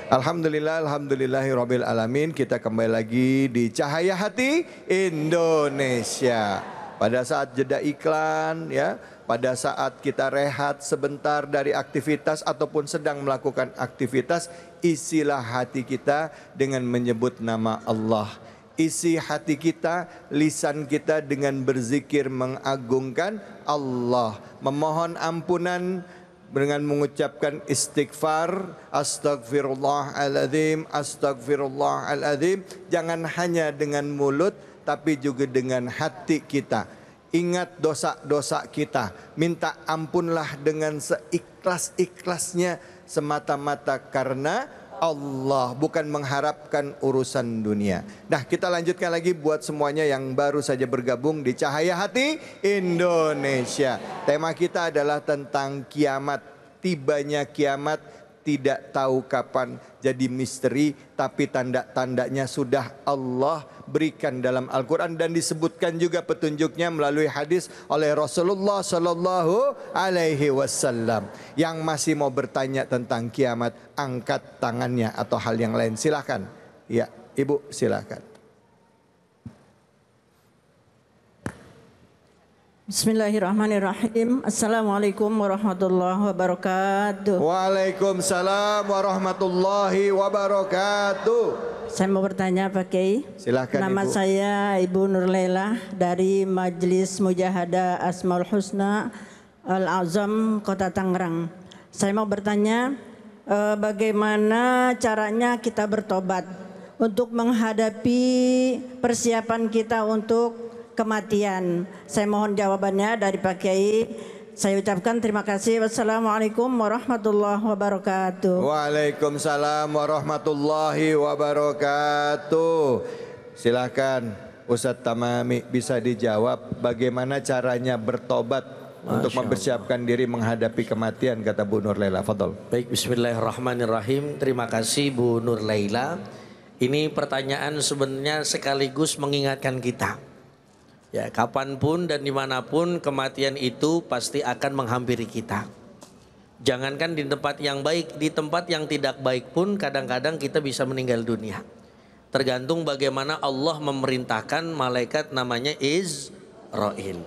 Alhamdulillahirabbil alamin. Kita kembali lagi di Cahaya Hati Indonesia. Pada saat jeda iklan ya, pada saat kita rehat sebentar dari aktivitas ataupun sedang melakukan aktivitas, isilah hati kita dengan menyebut nama Allah. Isi hati kita, lisan kita dengan berzikir mengagungkan Allah, memohon ampunan dengan mengucapkan istighfar, astagfirullahaladzim, astagfirullahaladzim. Jangan hanya dengan mulut tapi juga dengan hati kita. Ingat dosa-dosa kita, minta ampunlah dengan seikhlas-ikhlasnya semata-mata karena Allah, bukan mengharapkan urusan dunia. Nah, kita lanjutkan lagi buat semuanya yang baru saja bergabung di Cahaya Hati Indonesia. Tema kita adalah tentang kiamat. Tibanya kiamat tidak tahu kapan, jadi misteri, tapi tanda-tandanya sudah Allah berikan dalam Al-Quran dan disebutkan juga petunjuknya melalui hadis oleh Rasulullah Sallallahu Alaihi Wasallam. Yang masih mau bertanya tentang kiamat, angkat tangannya atau hal yang lain, silakan. Ya, Ibu silakan. Bismillahirrahmanirrahim. Assalamualaikum warahmatullahi wabarakatuh. Waalaikumsalam warahmatullahi wabarakatuh. Saya mau bertanya Pak Kiai. Silakan. Nama Ibu. saya Ibu Nurlela dari Majelis Mujahadah Asmaul Husna Al-Azam Kota Tangerang. Saya mau bertanya bagaimana caranya kita bertobat untuk menghadapi persiapan kita untuk kematian. Saya mohon jawabannya dari Pak Kiai. Saya ucapkan terima kasih. Wassalamualaikum warahmatullahi wabarakatuh. Waalaikumsalam warahmatullahi wabarakatuh. Silahkan Ustadz Tamami bisa dijawab bagaimana caranya bertobat untuk mempersiapkan diri menghadapi kematian, kata Bu Nur Laila. Fadol. Baik, bismillahirrahmanirrahim. Terima kasih Bu Nur Laila. Ini pertanyaan sebenarnya sekaligus mengingatkan kita. Ya, kapanpun dan dimanapun kematian itu pasti akan menghampiri kita. Jangankan di tempat yang baik, di tempat yang tidak baik pun kadang-kadang kita bisa meninggal dunia. Tergantung bagaimana Allah memerintahkan malaikat namanya Izrail.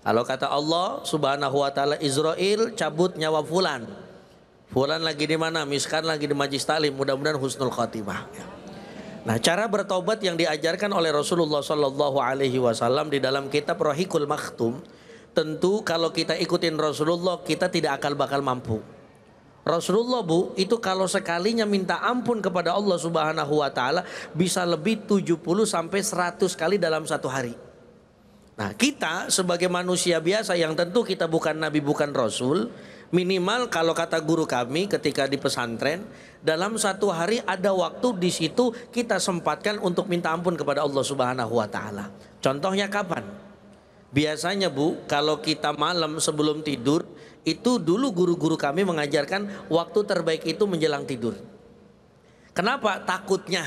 Kalau kata Allah Subhanahu wa taala, Izrail cabut nyawa fulan. Fulan lagi di mana? Miskan lagi di majlis taklim, mudah-mudahan husnul khatimah. Nah, cara bertobat yang diajarkan oleh Rasulullah sallallahu alaihi wasallam di dalam kitab Rahikul Maktum, tentu kalau kita ikutin Rasulullah kita tidak bakal mampu. Rasulullah Bu, itu kalau sekalinya minta ampun kepada Allah Subhanahu wa taala bisa lebih 70 sampai 100 kali dalam satu hari. Nah, kita sebagai manusia biasa yang tentu kita bukan nabi, bukan rasul, minimal kalau kata guru kami ketika di pesantren, dalam satu hari ada waktu di situ kita sempatkan untuk minta ampun kepada Allah Subhanahu wa taala. Contohnya kapan? Biasanya Bu, kalau kita malam sebelum tidur, itu dulu guru-guru kami mengajarkan waktu terbaik itu menjelang tidur. Kenapa? Takutnya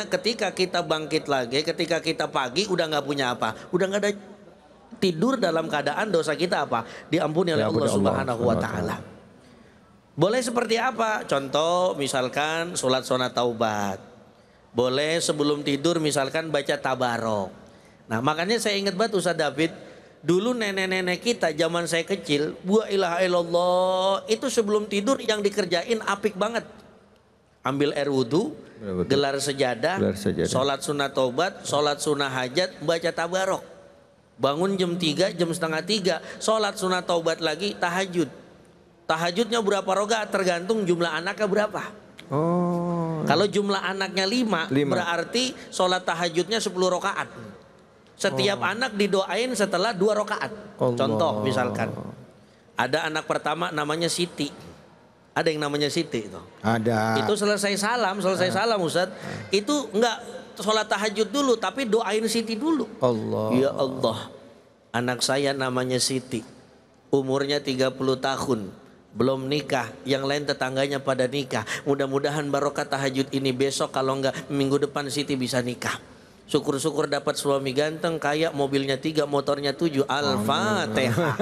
ketika kita bangkit lagi, ketika kita pagi udah nggak punya apa, udah nggak ada tidur dalam keadaan dosa kita apa? Diampuni oleh Allah Subhanahu wa taala. Boleh seperti apa? Contoh misalkan sholat sunat taubat. Boleh sebelum tidur misalkan baca tabarok. Nah, makanya saya ingat banget Ustaz David, dulu nenek-nenek kita zaman saya kecil, wa ilaha illallah, itu sebelum tidur yang dikerjain apik banget. Ambil air wudhu, gelar sejadah, sholat sunat taubat, sholat sunah hajat, baca tabarok. Bangun jam 3, jam setengah 3, sholat sunat taubat lagi, tahajud. Tahajudnya berapa rokaat tergantung jumlah anaknya berapa. Kalau jumlah anaknya 5, berarti sholat tahajudnya 10 rokaat. Setiap anak didoain setelah 2 rokaat. Contoh misalkan, ada anak pertama namanya Siti. Ada yang namanya Siti itu. Ada. Itu selesai salam Ustaz. Itu enggak sholat tahajud dulu, tapi doain Siti dulu. Allah. Ya Allah, anak saya namanya Siti, umurnya 30 tahun, belum nikah, yang lain tetangganya pada nikah. Mudah-mudahan barokah tahajud ini besok, kalau enggak minggu depan Siti bisa nikah. Syukur-syukur dapat suami ganteng, kaya, mobilnya 3, motornya 7. Al-Fatihah.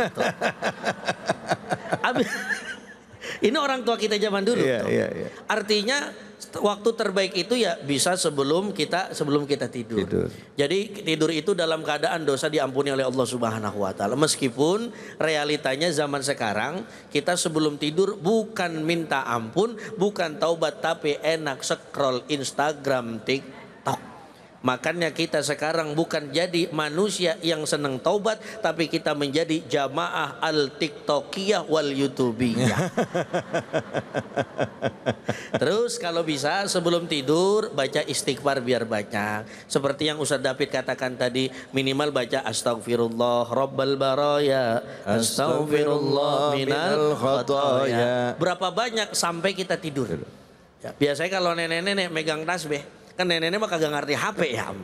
Ini orang tua kita zaman dulu. Iya. Artinya waktu terbaik itu ya bisa sebelum kita tidur. Jadi tidur itu dalam keadaan dosa diampuni oleh Allah Subhanahu wa taala. Meskipun realitanya zaman sekarang kita sebelum tidur bukan minta ampun, bukan taubat, tapi enak scroll Instagram, TikTok. Makanya kita sekarang bukan jadi manusia yang senang taubat, tapi kita menjadi jamaah al-tiktokiyah wal youtubiyah. Terus kalau bisa sebelum tidur baca istighfar biar banyak. Seperti yang Ustaz David katakan tadi, minimal baca astagfirullah rabbal baraya, astagfirullah minal khotoya. Berapa banyak sampai kita tidur. Ya, biasanya kalau nenek-nenek megang tasbih, kan nenek-nenek mah kagak ngerti HP ya.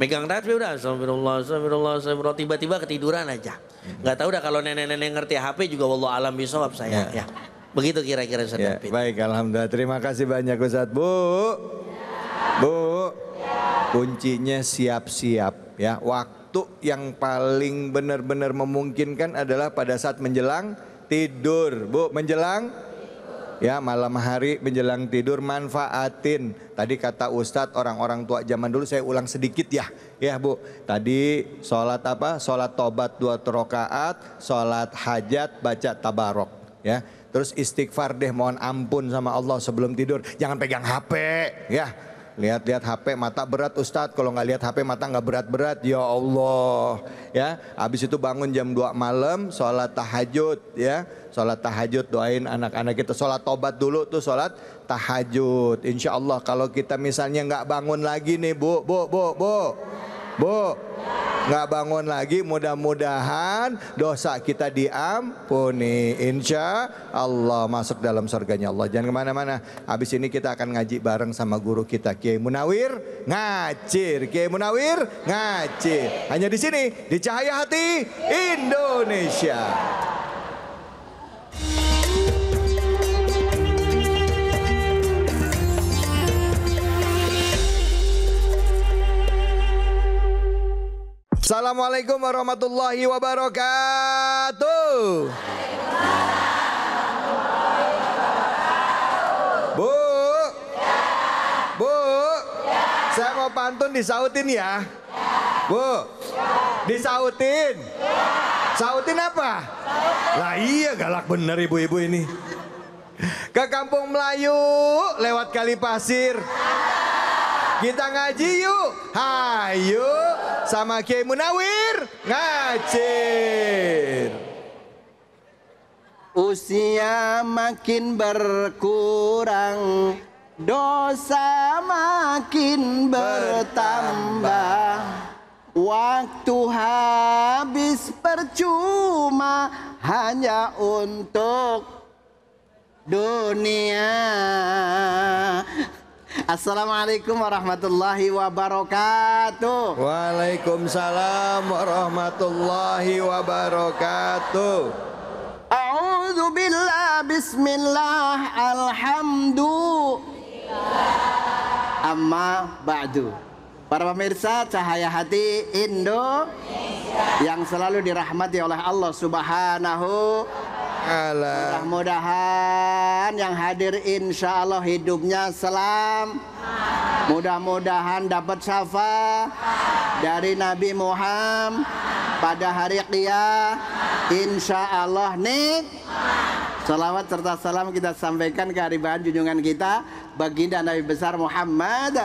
Megang tasbih udah astagfirullah, tiba-tiba ketiduran aja. Nggak tahu dah kalau nenek-nenek ngerti HP juga wallahu alam bisawab saya. Ya. Begitu kira-kira Ustaz David. Baik, alhamdulillah. Terima kasih banyak Ustaz. Bu. Kuncinya siap-siap ya. Waktu yang paling benar-benar memungkinkan adalah pada saat menjelang tidur. Bu, menjelang ya, malam hari menjelang tidur manfaatin. Tadi kata Ustadz orang-orang tua zaman dulu, saya ulang sedikit ya. Ya Bu, tadi sholat apa? Sholat tobat 2 rakaat, sholat hajat baca tabarok ya. Terus istighfar deh, mohon ampun sama Allah sebelum tidur. Jangan pegang HP ya. Lihat-lihat HP mata berat Ustadz, kalau nggak lihat HP mata nggak berat-berat, ya Allah ya. Habis itu bangun jam 2 malam sholat tahajud ya. Sholat tahajud, doain anak-anak kita. Sholat tobat dulu tuh sholat tahajud. Insya Allah kalau kita misalnya nggak bangun lagi nih Bu. nggak bangun lagi. Mudah-mudahan dosa kita diampuni, insya Allah masuk dalam surganya Allah. Jangan kemana-mana. Habis ini kita akan ngaji bareng sama guru kita Kiai Munawir Ngacir. Kiai Munawir Ngacir hanya di sini di Cahaya Hati Indonesia. Assalamualaikum warahmatullahi wabarakatuh. Bu, Bu, saya mau pantun disautin ya. Bu, disautin. Sautin apa? Lah iya, galak bener ibu-ibu ini. Ke Kampung Melayu lewat Kali Pasir. Kita ngaji yuk. Hayu sama Kiai Munawir Ngacir. Usia makin berkurang, dosa makin bertambah. Waktu habis percuma hanya untuk dunia. Assalamualaikum warahmatullahi wabarakatuh. Waalaikumsalam warahmatullahi wabarakatuh. A'udzu billah, bismillah, alhamdulillah. Amma ba'du. Para pemirsa Cahaya Hati Indonesia yang selalu dirahmati oleh Allah Subhanahu. Mudah-mudahan yang hadir insya Allah hidupnya selam. Mudah-mudahan dapat syafaat dari Nabi Muhammad pada hari qiyamah. Insya Allah nih. Salawat serta salam kita sampaikan ke hadirin junjungan kita baginda Nabi besar Muhammad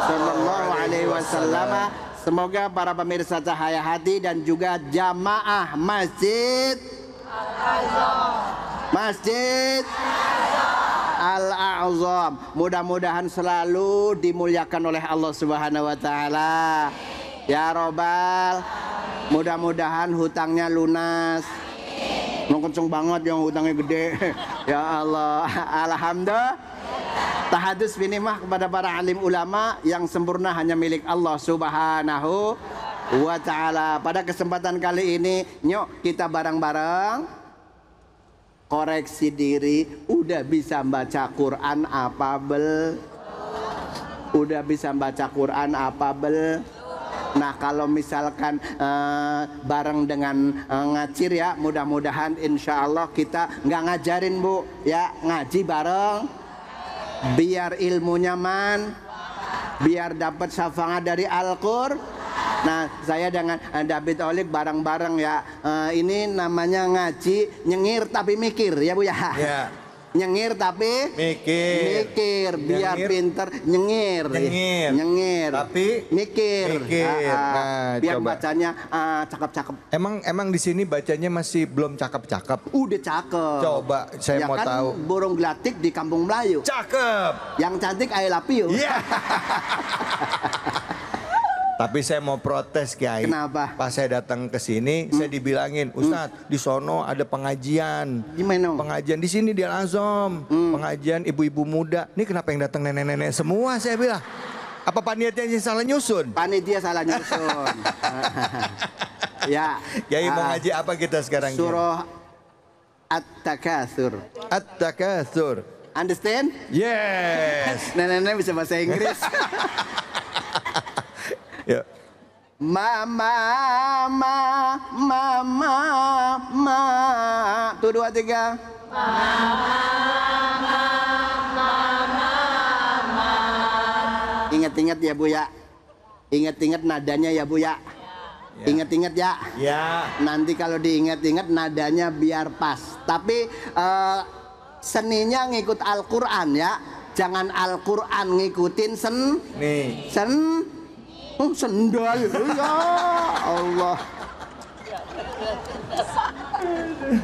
Sallallahu Alaihi Wasallam. Semoga para pemirsa Cahaya Hati dan juga jamaah Masjid Al-A'zam mudah-mudahan selalu dimuliakan oleh Allah Subhanahu wa taala. Ya Robbal, mudah-mudahan hutangnya lunas. Kenceng banget yang hutangnya gede. Ya Allah, alhamdulillah. Tahadus binimah kepada para alim ulama yang sempurna hanya milik Allah Subhanahu wa taala. Pada kesempatan kali ini, nyok kita bareng-bareng koreksi diri. Udah bisa baca Quran apa bel? Udah bisa baca Quran apa bel? Nah kalau misalkan bareng dengan Ngacir ya, mudah-mudahan insya Allah kita nggak ngajarin bu ya, ngaji bareng biar ilmunya biar dapat syafaat dari Al-Qur'an. Nah saya dengan David Olik bareng-bareng ya, ini namanya ngaji nyengir tapi mikir ya bu ya. Yeah. Nyengir tapi mikir biar nyengir, pinter nyengir tapi mikir. Nah, biar coba bacanya cakep-cakep. Emang di sini bacanya masih belum cakep-cakep? Udah cakep. Coba saya ya mau kan, tahu. Burung gelatik di Kampung Melayu. Cakep. Yang cantik I love you. Yeah. Tapi saya mau protes Kiai. Kenapa? Pas saya datang ke sini, saya dibilangin, Ustadz, di sono ada pengajian. Gimana? Pengajian di sini di Al-Azam. Pengajian ibu-ibu muda. Ini kenapa yang datang nenek-nenek semua? Saya bilang. Apa panitia yang salah nyusun? Panitia salah nyusun. Ya. Kiai mau ngaji apa kita sekarang? Surah At-Takatsur. At-Takatsur. Understand? Yes. Nenek-nenek bisa bahasa Inggris. Ya. Mama. Tuh 2, 3. Ingat-ingat ya Bu ya. Ingat-ingat nadanya ya Bu ya. Ingat-ingat ya. Ya. Nanti kalau diingat-ingat nadanya biar pas. Tapi seninya ngikut Al-Qur'an ya. Jangan Al-Qur'an ngikutin sendal ya Allah.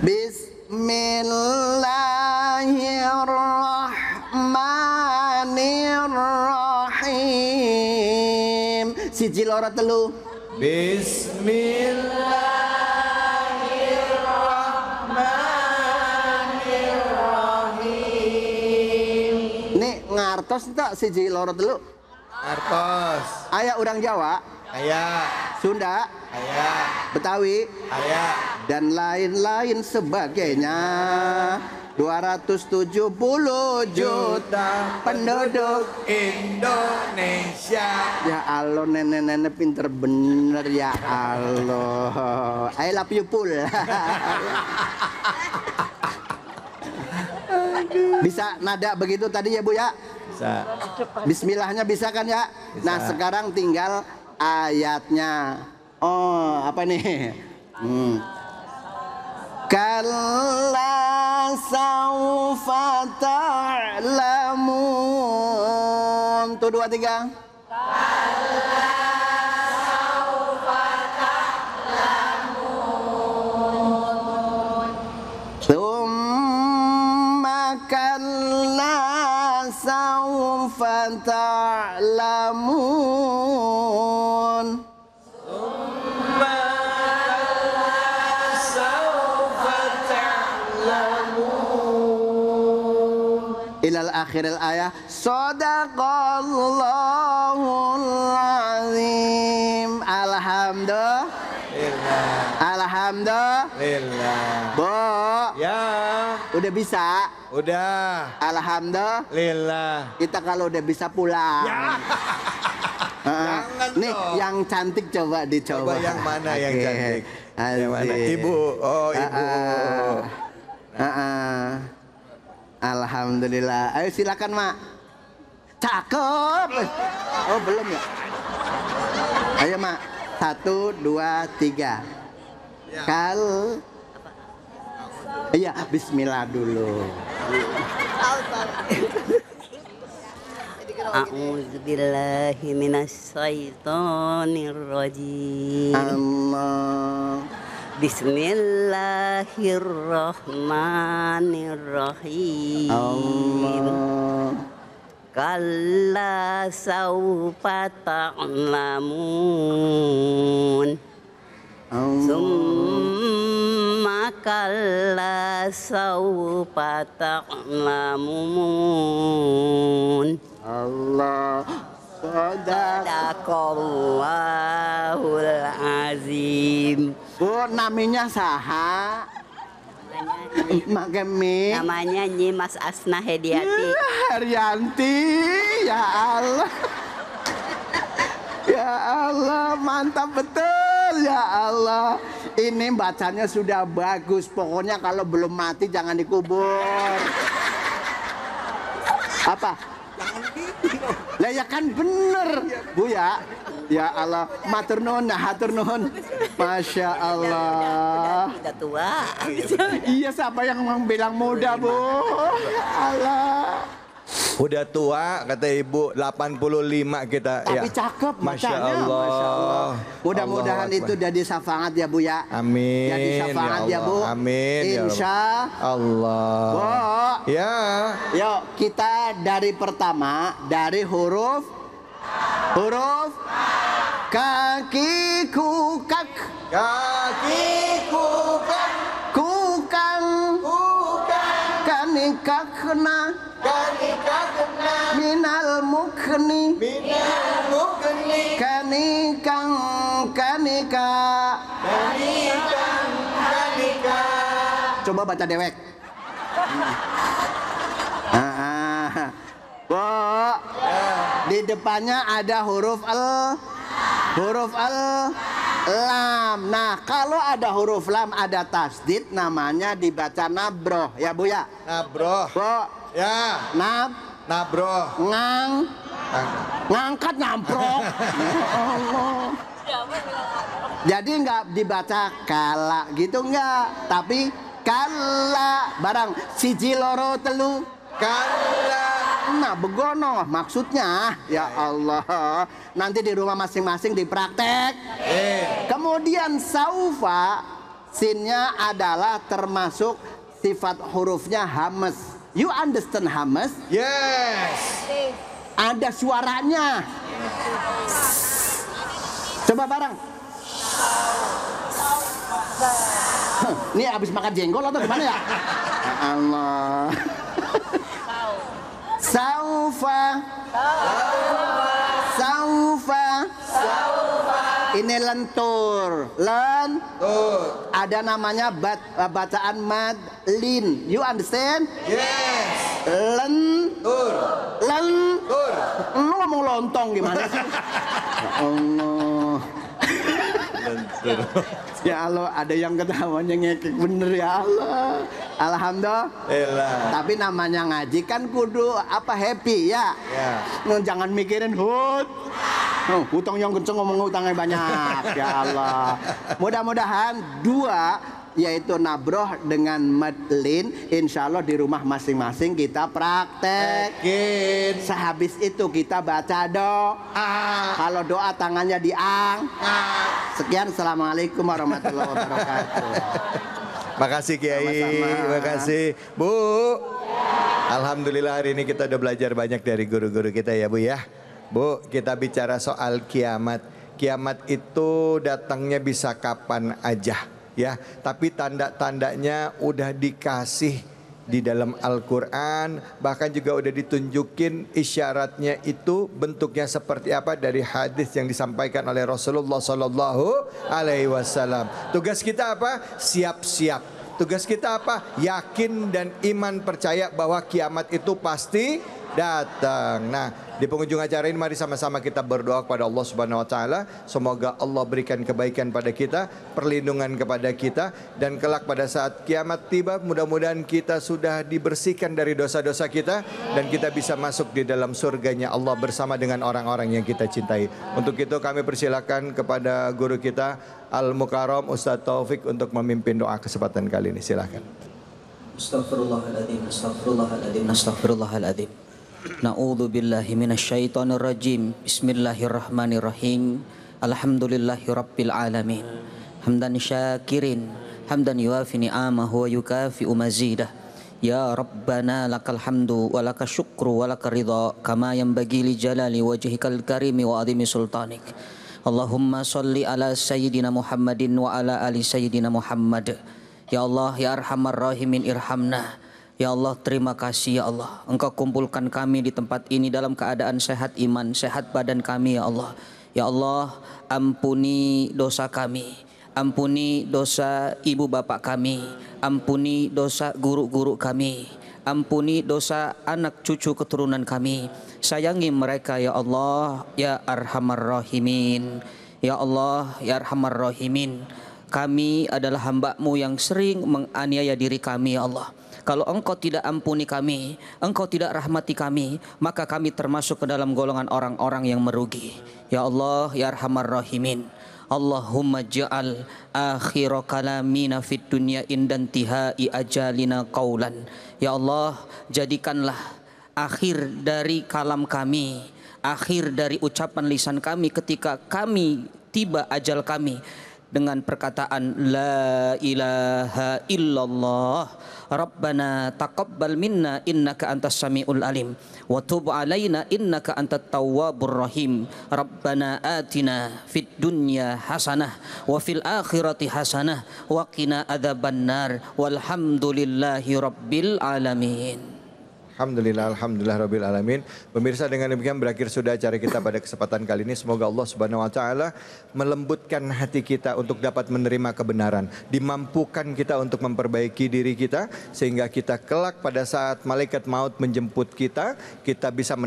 Bismillahirrahmanirrahim. Siji loro telu. Bismillahirrahmanirrahim. Nih ngartos tak siji loro telu? Ngartos. Aya urang Jawa, Aya. Sunda, Aya. Betawi, Aya. dan lain-lain sebagainya. 270 juta penduduk Indonesia. Ya Allah, nenek-nenek pinter bener ya Allah. I love you Pul. Bisa nada begitu tadi ya Bu ya? Bisa. Bismillahnya bisa kan ya? Bisa. Nah sekarang tinggal ayatnya. Oh apa nih? Kalla saufa ta'lamun. Tuh 2 3. Kalla saufa ta'lamun. Tsumma kalla saufa ta'lamun. Ilal akhiril ayah. Shadaqallahul azim. Alhamdulillah. Alhamdulillah. Bo. Ya. Udah bisa? Udah. Alhamdulillah. Kita kalau udah bisa pulang. Ya. Nih yang cantik coba dicoba. Coba yang mana yang Oke. cantik? Asik. Yang mana? Ibu. Oh, ibu. Alhamdulillah. Ayo silakan Mak. Cakep. Oh belum ya? Ayo Mak. 1 2 3. Kal. Iya, bismillah dulu. A'udzubillahi minasyaitonirrajim. Allah. Bismillahirrahmanirrahim. Allah. Kalla saufa ta'lamun. Summa kalla saufa ta'lamun. Allah. Sadaqallahul azim. Bu, namanya saha? Namanya Nyi Mas Asna Hediati. Haryanti, ya Allah. Ya Allah, mantap betul ya Allah. Ini bacanya sudah bagus. Pokoknya kalau belum mati jangan dikubur. Apa? Lah ya kan bener, Bu ya. Ya Allah, matur nuhun, hatur nuhun. Masya Allah. Udah tua. Iya, siapa yang bilang muda, Bu? Ya Allah. Udah tua kata ibu 85 kita. Tapi ya. cakep Masya bacanya. Allah. Masya Allah. Mudah-mudahan Allah itu jadi syafaat ya Bu ya. Amin. Jadi syafaat ya Bu. Amin. Insya Allah. Bu. Ya. Yuk kita dari pertama dari huruf kaki kukak. Kaki kukak. Kukang. Kanikakna. Minal mukni. Kanikang kanika. Coba baca dewek. Bu, di depannya ada huruf lam. Nah, kalau ada huruf lam ada tasdid, namanya dibaca nabroh ya Bu ya. Nabroh. Bu. Ya. Nabroh. Ngangkat nyamprok. Allah. Jadi nggak dibaca kala gitu nggak, tapi kala barang siji loro telu kala. Nah begono maksudnya ya Allah. Nanti di rumah masing-masing dipraktek. Kemudian saufa sinnya adalah termasuk sifat hurufnya hamas. You understand hamas? Yes. Ada suaranya. Coba bareng. Ini habis makan jengkol atau gimana ya? Ya Allah. Saufa. Saufa. Ini lentur. Lentur. Ada namanya bacaan mad lin. You understand? Yes. Lentur. Lentur. Lu ngomong lontong gimana sih? Ya Allah. Lentur. Ya Allah, ada yang ketawanya ngekek bener ya Allah. Alhamdulillah. Tapi namanya ngaji kan kudu apa happy ya. Jangan mikirin hutang yang kenceng ngomong hutangnya banyak. Ya Allah. Mudah-mudahan dua yaitu nabroh dengan madlin, insya Allah di rumah masing-masing kita praktekin. Sehabis itu kita baca doa. Kalau doa tangannya diangkat. Sekian, assalamualaikum warahmatullahi wabarakatuh. Makasih Kiai, makasih Bu. Alhamdulillah hari ini kita udah belajar banyak dari guru-guru kita ya Bu ya. Bu, kita bicara soal kiamat. Kiamat itu datangnya bisa kapan aja ya, tapi tanda-tandanya udah dikasih di dalam Al-Quran, bahkan juga udah ditunjukin isyaratnya itu bentuknya seperti apa dari hadis yang disampaikan oleh Rasulullah Sallallahu Alaihi Wasallam. Tugas kita apa? Siap-siap. Tugas kita apa? Yakin dan iman percaya bahwa kiamat itu pasti datang. Nah, di penghujung acara ini mari sama-sama kita berdoa kepada Allah Subhanahu wa taala, semoga Allah berikan kebaikan pada kita, perlindungan kepada kita, dan kelak pada saat kiamat tiba mudah-mudahan kita sudah dibersihkan dari dosa-dosa kita dan kita bisa masuk di dalam surganya Allah bersama dengan orang-orang yang kita cintai. Untuk itu kami persilakan kepada guru kita Al-Mukarram Ustaz Taufik untuk memimpin doa kesempatan kali ini. Silakan. Astaghfirullahaladzim, astaghfirullahaladzim, astaghfirullahaladzim. Na'udzu billahi minasyaitonir rajim. Bismillahirrahmanirrahim. Alhamdulillahirabbil alamin. Hamdan syakirin, hamdan yuafi ni'amahu wa yukafi'u mazidah. Ya Rabbana lakal hamdu wa lakal syukru wa lakal ridha kama yanbaghi li jalali wajhikal karimi wa azimi sultanik. Allahumma salli ala sayyidina Muhammadin wa ala ali sayyidina Muhammad. Ya Allah, ya Arhamar Rahimin, irhamna. Ya Allah, terima kasih ya Allah. Engkau kumpulkan kami di tempat ini dalam keadaan sehat iman, sehat badan kami ya Allah. Ya Allah, ampuni dosa kami. Ampuni dosa ibu bapak kami. Ampuni dosa guru-guru kami. Ampuni dosa anak cucu keturunan kami. Sayangi mereka ya Allah, ya Arhamar Rahimin. Ya Allah, ya Arhamar Rahimin. Kami adalah hamba-Mu yang sering menganiaya diri kami ya Allah. Kalau Engkau tidak ampuni kami, Engkau tidak rahmati kami, maka kami termasuk ke dalam golongan orang-orang yang merugi. Ya Allah, ya Arhamar Rahimin. Allahumma ja'al akhir kalamina fid dunya indantihai ajalina qaulan. Ya Allah, jadikanlah akhir dari kalam kami, akhir dari ucapan lisan kami ketika kami tiba ajal kami dengan perkataan la ilaha illallah. Rabbana taqabbal minna innaka antas samiul alim wa tub alaina innaka antat tawwabur rahim. Rabbana atina fid dunya hasanah wa fil akhirati hasanah wa qina adzabannar. Walhamdulillahi rabbil alamin. Alhamdulillah, alhamdulillah rabbil alamin. Pemirsa, dengan demikian berakhir sudah acara kita pada kesempatan kali ini. Semoga Allah Subhanahu wa taala melembutkan hati kita untuk dapat menerima kebenaran, dimampukan kita untuk memperbaiki diri kita sehingga kita kelak pada saat malaikat maut menjemput kita bisa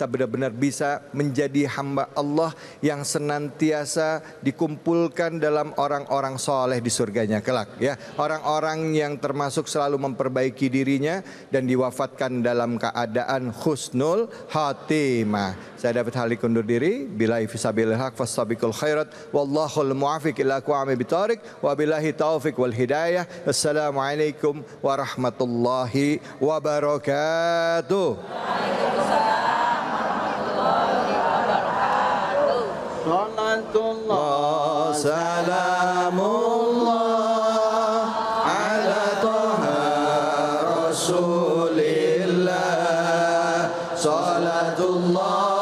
benar-benar bisa menjadi hamba Allah yang senantiasa dikumpulkan dalam orang-orang soleh di surganya kelak ya. Orang-orang yang termasuk selalu memperbaiki dirinya dan diwafatkan dalam keadaan husnul khatimah. Saya David Halik undur diri. Billahi fisabilil haq fastabiqul khairat wallahul muwaffiq ila aqwamit thoriq wa billahi taufiq wal hidayah. Wassalamualaikum warahmatullahi wabarakatuh. Salatullah salamullah ala toha rasulillah. Salatullah